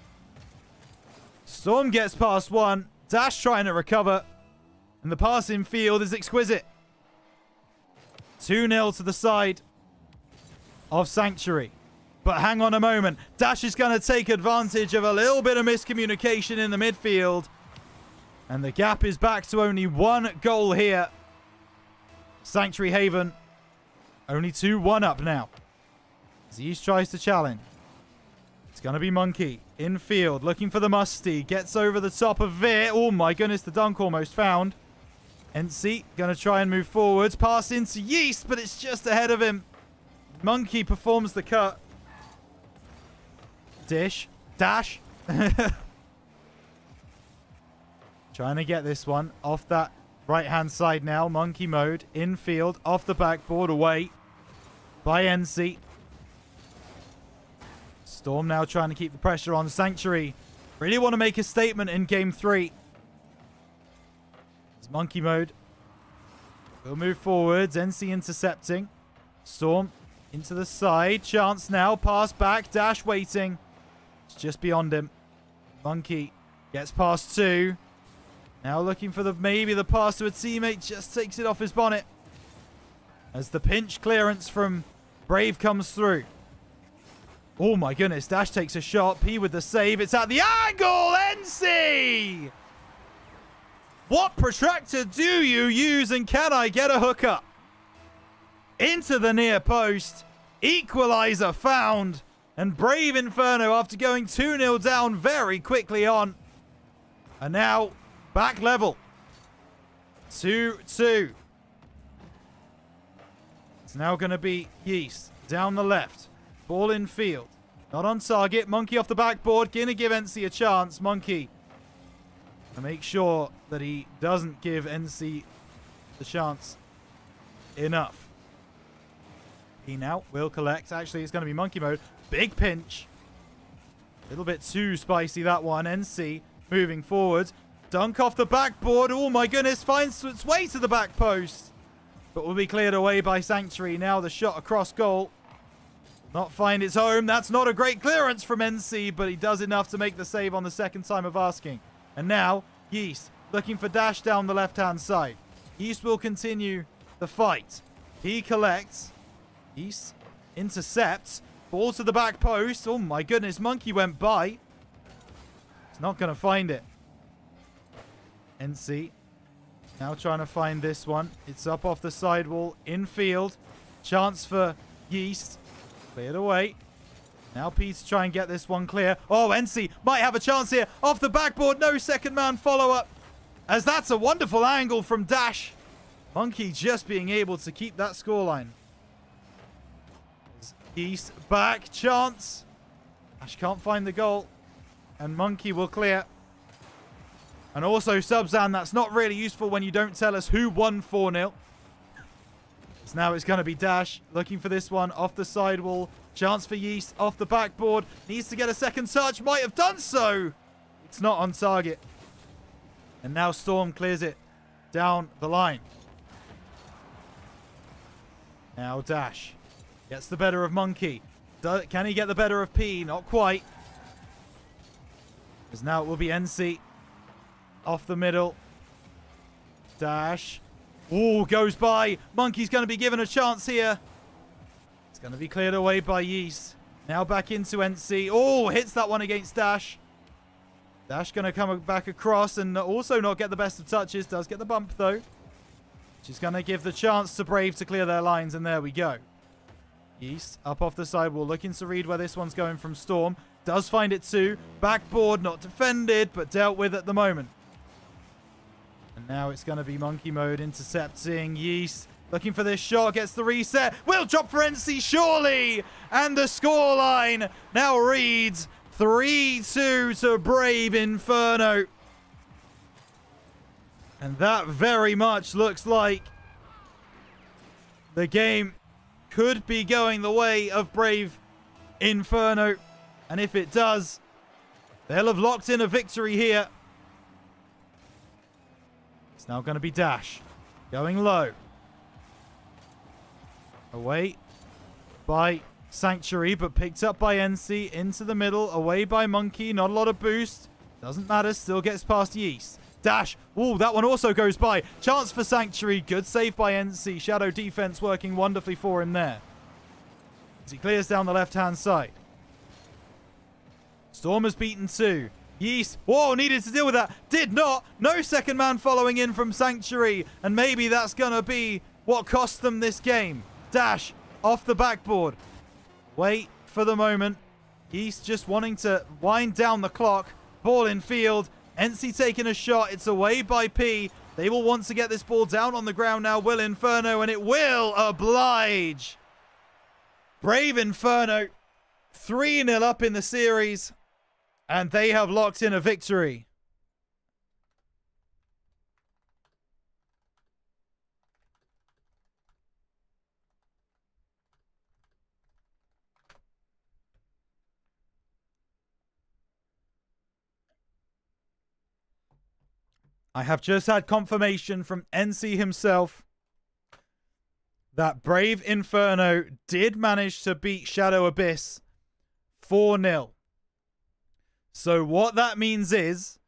Storm gets past 1, Dash trying to recover, and the pass in field is exquisite. 2-0 to the side of Sanctuary. But hang on a moment. Dash is going to take advantage of a little bit of miscommunication in the midfield. And the gap is back to only 1 goal here. Sanctuary Haven only 2-1 up now. Zeus tries to challenge. It's going to be Monkey in field looking for the Musty. Gets over the top of Veer. Oh my goodness, the dunk almost found. NC going to try and move forwards. Pass into Yeast, but it's just ahead of him. Monkey performs the cut. Dish. Dash. Trying to get this one off that right-hand side now. Monkey Mode. Infield. Off the backboard. Away by NC. Storm now trying to keep the pressure on. Sanctuary really want to make a statement in game 3. It's Monkey Mode. We'll move forwards. NC intercepting. Storm into the side. Chance now. Pass back. Dash waiting. It's just beyond him. Monkey gets past 2. Now looking for maybe the pass to a teammate. Just takes it off his bonnet. As the pinch clearance from Brave comes through. Oh my goodness. Dash takes a shot. P with the save. It's at the angle. NC! What protractor do you use, and can I get a hookup? Into the near post. Equalizer found. And Brave Inferno, after going 2-0 down very quickly on, are now back level. 2-2. It's now going to be Yeast down the left. Ball in field. Not on target. Monkey off the backboard. Gonna give NC a chance. Monkey. And make sure that he doesn't give NC the chance enough. He now will collect. Actually, it's going to be Monkey Mode. Big pinch. A little bit too spicy, that one. NC moving forward. Dunk off the backboard. Oh my goodness. Finds its way to the back post. But will be cleared away by Sanctuary. Now the shot across goal. Not find its home. That's not a great clearance from NC, but he does enough to make the save on the second time of asking. And now, Yeast looking for Dash down the left-hand side. Yeast will continue the fight. He collects. Yeast intercepts. Ball to the back post. Oh my goodness, Monkey went by. He's not going to find it. NC now trying to find this one. It's up off the sidewall. Infield. Chance for Yeast. Cleared away. Now P to try and get this one clear. Oh, NC might have a chance here. Off the backboard. No second man follow-up. As that's a wonderful angle from Dash. Monkey just being able to keep that scoreline. East back. Chance. Dash can't find the goal. And Monkey will clear. And also Subzan, that's not really useful when you don't tell us who won 4-0. So now it's going to be Dash looking for this one off the sidewall. Chance for Yeast off the backboard. Needs to get a second touch. Might have done so. It's not on target. And now Storm clears it down the line. Now Dash gets the better of Monkey. Can he get the better of P? Not quite. Because now it will be NC. Off the middle. Dash. Oh, goes by. Monkey's going to be given a chance here. It's going to be cleared away by Yeast. Now back into NC. Oh, hits that one against Dash. Dash going to come back across and also not get the best of touches. Does get the bump, though. Which is going to give the chance to Brave to clear their lines, and there we go. Yeast up off the sidewall, looking to read where this one's going from Storm. Does find it too. Backboard, not defended, but dealt with at the moment. And now it's going to be monkey mode, intercepting. Yeast looking for this shot, gets the reset. Will drop for NC, surely! And the scoreline now reads 3-2 to Brave Inferno. And that very much looks like the game could be going the way of Brave Inferno. And if it does, they'll have locked in a victory here. It's now going to be Dash. Going low. Away by Sanctuary, but picked up by NC. Into the middle. Away by Monkey. Not a lot of boost. Doesn't matter. Still gets past Yeast. Dash. Ooh, that one also goes by. Chance for Sanctuary. Good save by NC. Shadow defense working wonderfully for him there. As he clears down the left-hand side. Storm has beaten 2. Yeast. Whoa, needed to deal with that. Did not. No second man following in from Sanctuary. And maybe that's going to be what cost them this game. Dash off the backboard. Wait for the moment. Yeast just wanting to wind down the clock. Ball in field. NC taking a shot. It's away by P. They will want to get this ball down on the ground now. Will Inferno, and it will oblige. Brave Inferno 3-0 up in the series, and they have locked in a victory. I have just had confirmation from NC himself that Brave Inferno did manage to beat Shadow Abyss 4-0. So what that means is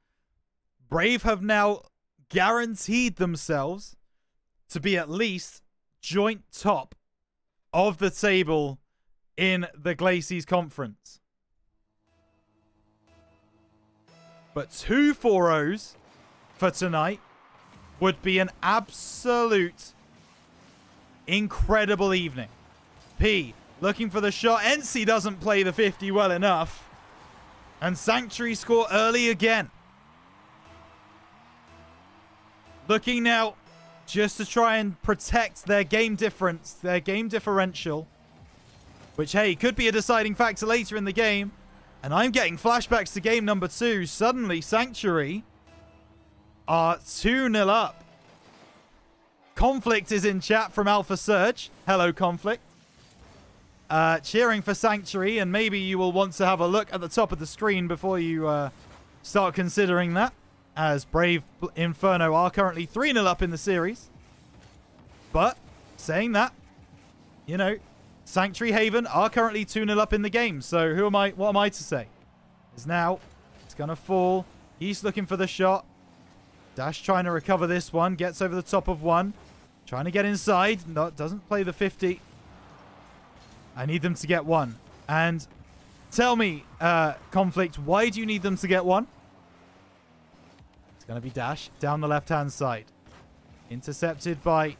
Brave have now guaranteed themselves to be at least joint top of the table in the Glacies Conference. But 2 4-0s for tonight would be an absolute incredible evening. P looking for the shot. NC doesn't play the 50 well enough. And Sanctuary score early again. Looking now just to try and protect their game difference, their game differential. Which, hey, could be a deciding factor later in the game. And I'm getting flashbacks to game number 2. Suddenly, Sanctuary are 2-0 up. Conflict is in chat from Alpha Surge. Hello, Conflict. Cheering for Sanctuary, and maybe you will want to have a look at the top of the screen before you start considering that, as Brave Inferno are currently 3-0 up in the series. But, saying that, you know, Sanctuary Haven are currently 2-0 up in the game, so what am I to say? Is now, it's going to fall. He's looking for the shot. Dash trying to recover this one. Gets over the top of one. Trying to get inside. No, doesn't play the 50. I need them to get one. And tell me, Conflict, why do you need them to get one? It's going to be Dash down the left-hand side. Intercepted by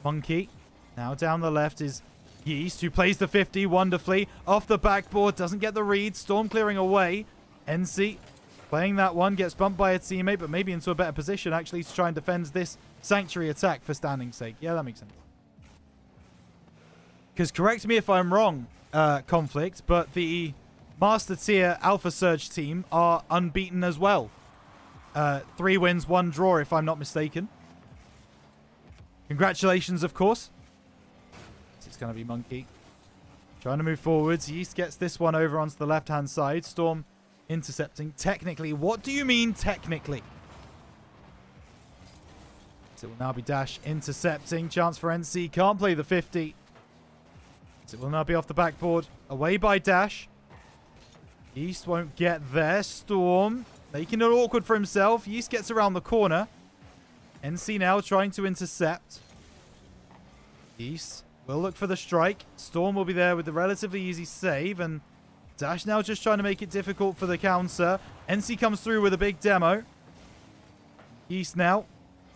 Monkey. Now down the left is Yeast, who plays the 50 wonderfully. Off the backboard. Doesn't get the read. Storm clearing away. NC playing that one, gets bumped by a teammate, but maybe into a better position, actually, to try and defend this Sanctuary attack for standing's sake. Yeah, that makes sense. Because correct me if I'm wrong, Conflict, but the Master Tier Alpha Surge team are unbeaten as well. 3 wins, 1 draw, if I'm not mistaken. Congratulations, of course. It's going to be Monkey. Trying to move forwards. Yeast gets this one over onto the left-hand side. Storm intercepting. Technically. What do you mean technically? So it will now be Dash intercepting. Chance for NC. Can't play the 50. So it will now be off the backboard. Away by Dash. Yeast won't get there. Storm making it awkward for himself. Yeast gets around the corner. NC now trying to intercept. Yeast will look for the strike. Storm will be there with the relatively easy save. And Dash now just trying to make it difficult for the counter. NC comes through with a big demo. Yeast now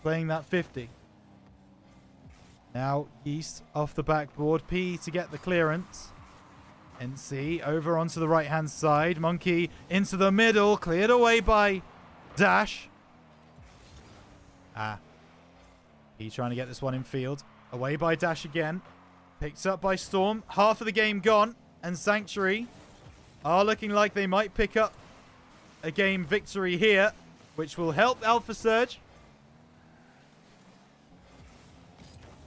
playing that 50. Now Yeast off the backboard. P to get the clearance. NC over onto the right-hand side. Monkey into the middle. Cleared away by Dash. P trying to get this one in field. Away by Dash again. Picked up by Storm. Half of the game gone. And Sanctuary are looking like they might pick up a game victory here, which will help Alpha Surge.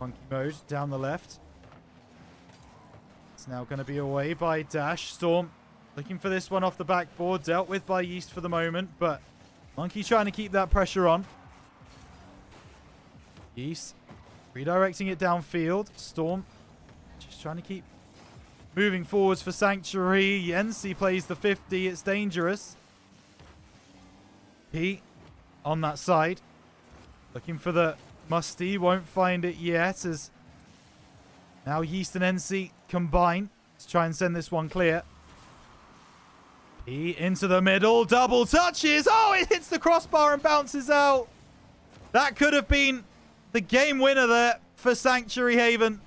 Monkey mode down the left. It's now going to be away by Dash. Storm looking for this one off the backboard. Dealt with by Yeast for the moment, but Monkey trying to keep that pressure on. Yeast redirecting it downfield. Storm just trying to keep moving forwards for Sanctuary. Yensi plays the 50. It's dangerous. P on that side. Looking for the Musty. Won't find it yet as now Yeast and NC combine to try and send this one clear. P into the middle. Double touches. Oh, it hits the crossbar and bounces out. That could have been the game winner there for Sanctuary Haven.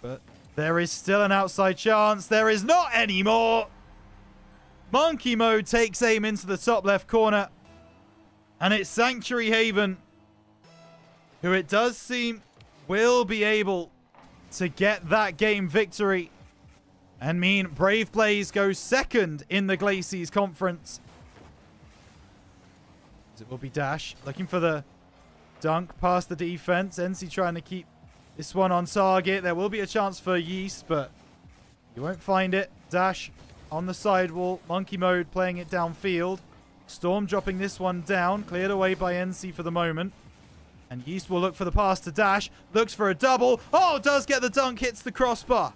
But there is still an outside chance. There is not anymore. Monkey mode takes aim into the top left corner. And it's Sanctuary Haven who it does seem will be able to get that game victory. And mean Brave Blaze goes second in the Glacies Conference. It will be Dash looking for the dunk past the defense. NC trying to keep this one on target. There will be a chance for Yeast, but you won't find it. Dash on the sidewall. Monkey mode playing it downfield. Storm dropping this one down. Cleared away by NC for the moment. And Yeast will look for the pass to Dash. Looks for a double. Oh, does get the dunk. Hits the crossbar.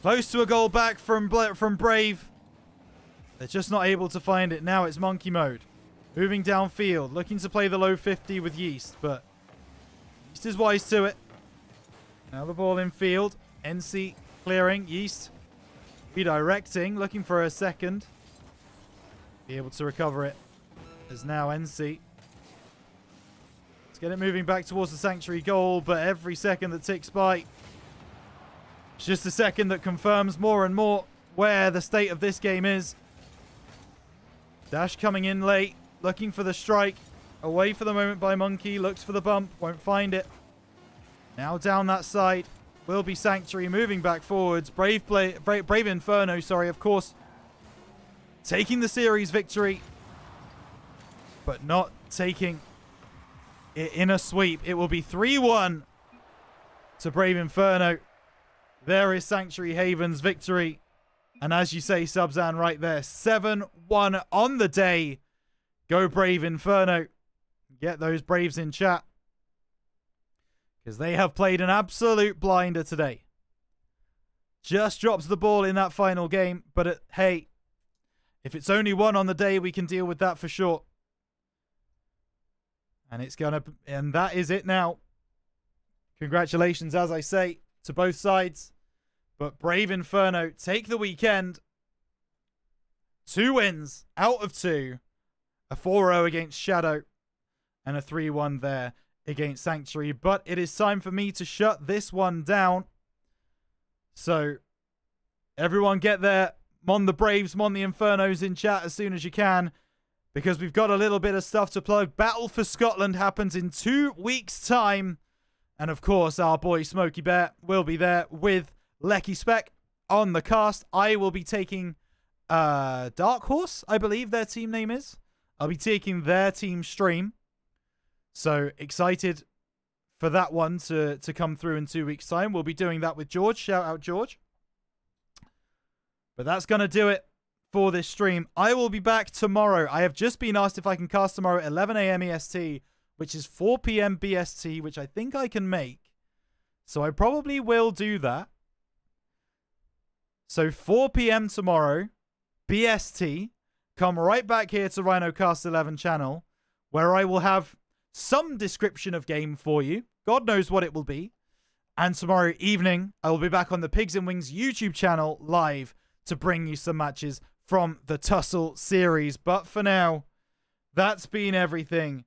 Close to a goal back from Brave. They're just not able to find it. Now it's Monkey mode. Moving downfield. Looking to play the low 50 with Yeast. But Yeast is wise to it. Now the ball in field. NC clearing. Yeast redirecting. Looking for a second. Be able to recover it. As now NC. Let's get it moving back towards the Sanctuary goal. But every second that ticks by, it's just a second that confirms more and more where the state of this game is. Dash coming in late. Looking for the strike. Away for the moment by Monkey. Looks for the bump. Won't find it. Now down that side will be Sanctuary moving back forwards. Brave Inferno, sorry, of course, taking the series victory, but not taking it in a sweep. It will be 3-1 to Brave Inferno. There is Sanctuary Haven's victory. And as you say, Subzan, right there, 7-1 on the day. Go Brave Inferno. Get those Braves in chat, because they have played an absolute blinder today. Just drops the ball in that final game. But hey, if it's only one on the day, we can deal with that for sure. And that is it now. Congratulations, as I say, to both sides. But Brave Inferno take the weekend. 2 wins out of 2. A 4-0 against Shadow. And a 3-1 there against Sanctuary. But it is time for me to shut this one down. So, everyone get there. Mon the Braves, Mon the Infernos in chat as soon as you can, because we've got a little bit of stuff to plug. Battle for Scotland happens in 2 weeks' time. And of course, our boy Smokey Bear will be there with Lecky Spec on the cast. I will be taking Dark Horse, I believe their team name is. I'll be taking their team stream. So excited for that one to come through in 2 weeks' time. We'll be doing that with George. Shout out, George. But that's going to do it for this stream. I will be back tomorrow. I have just been asked if I can cast tomorrow at 11 a.m. EST, which is 4 p.m. BST, which I think I can make. So I probably will do that. So 4 p.m. tomorrow, BST. Come right back here to RhinoCast 11 channel, where I will have some description of game for you. God knows what it will be. And tomorrow evening, I will be back on the Pigs and Wings YouTube channel live to bring you some matches from the Tussle series. But for now, that's been everything.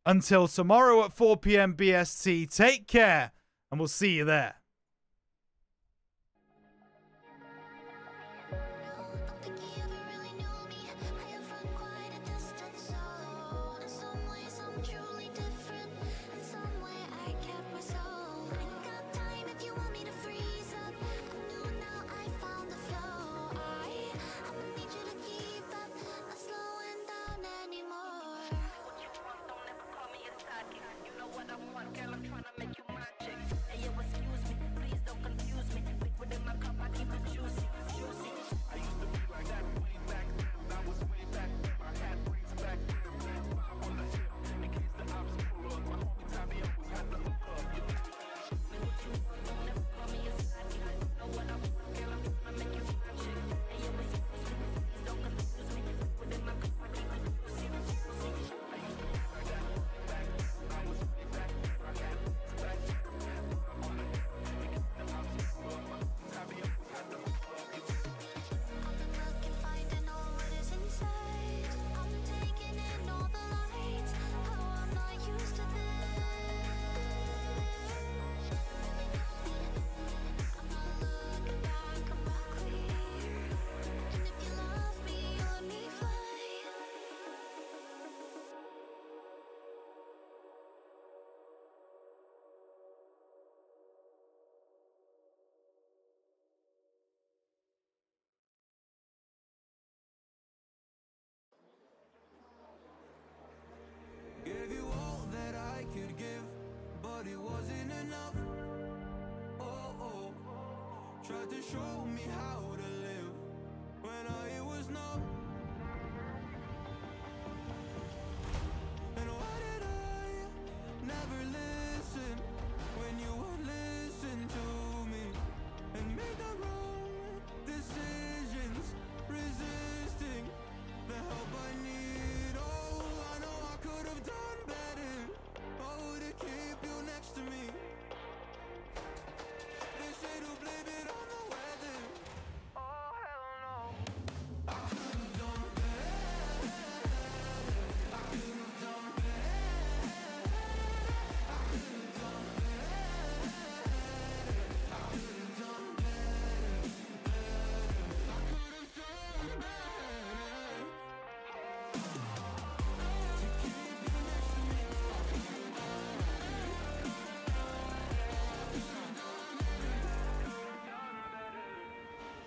Until tomorrow at 4 PM BST, take care, and we'll see you there. Gave you all that I could give, but it wasn't enough. Oh, tried to show me how to live when I was numb. And why did I never listen when you would listen to me and make the wrong decisions, resisting the help I need. Oh, I know I could have done better. Oh, to keep you next to me. They say to blame it on the weather. Oh, hell no. I could have done better. I could have done better. I could have done better. I could have done better. I could have done better.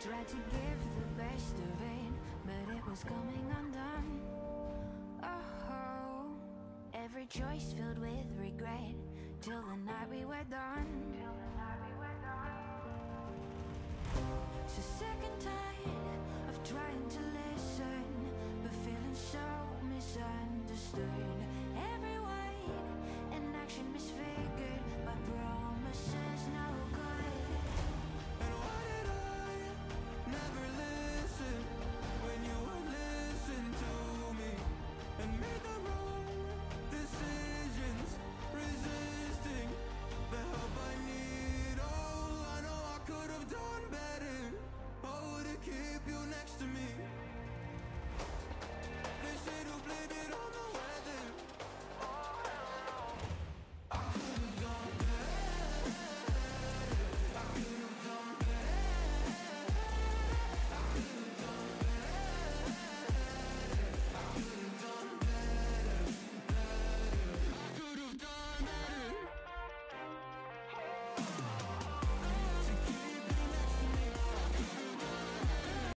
Tried to give the best of it, but it was coming undone. Oh, every choice filled with regret, till the night we were done. So sick and tired of trying to listen, but feeling so misunderstood. Every word in action misfit.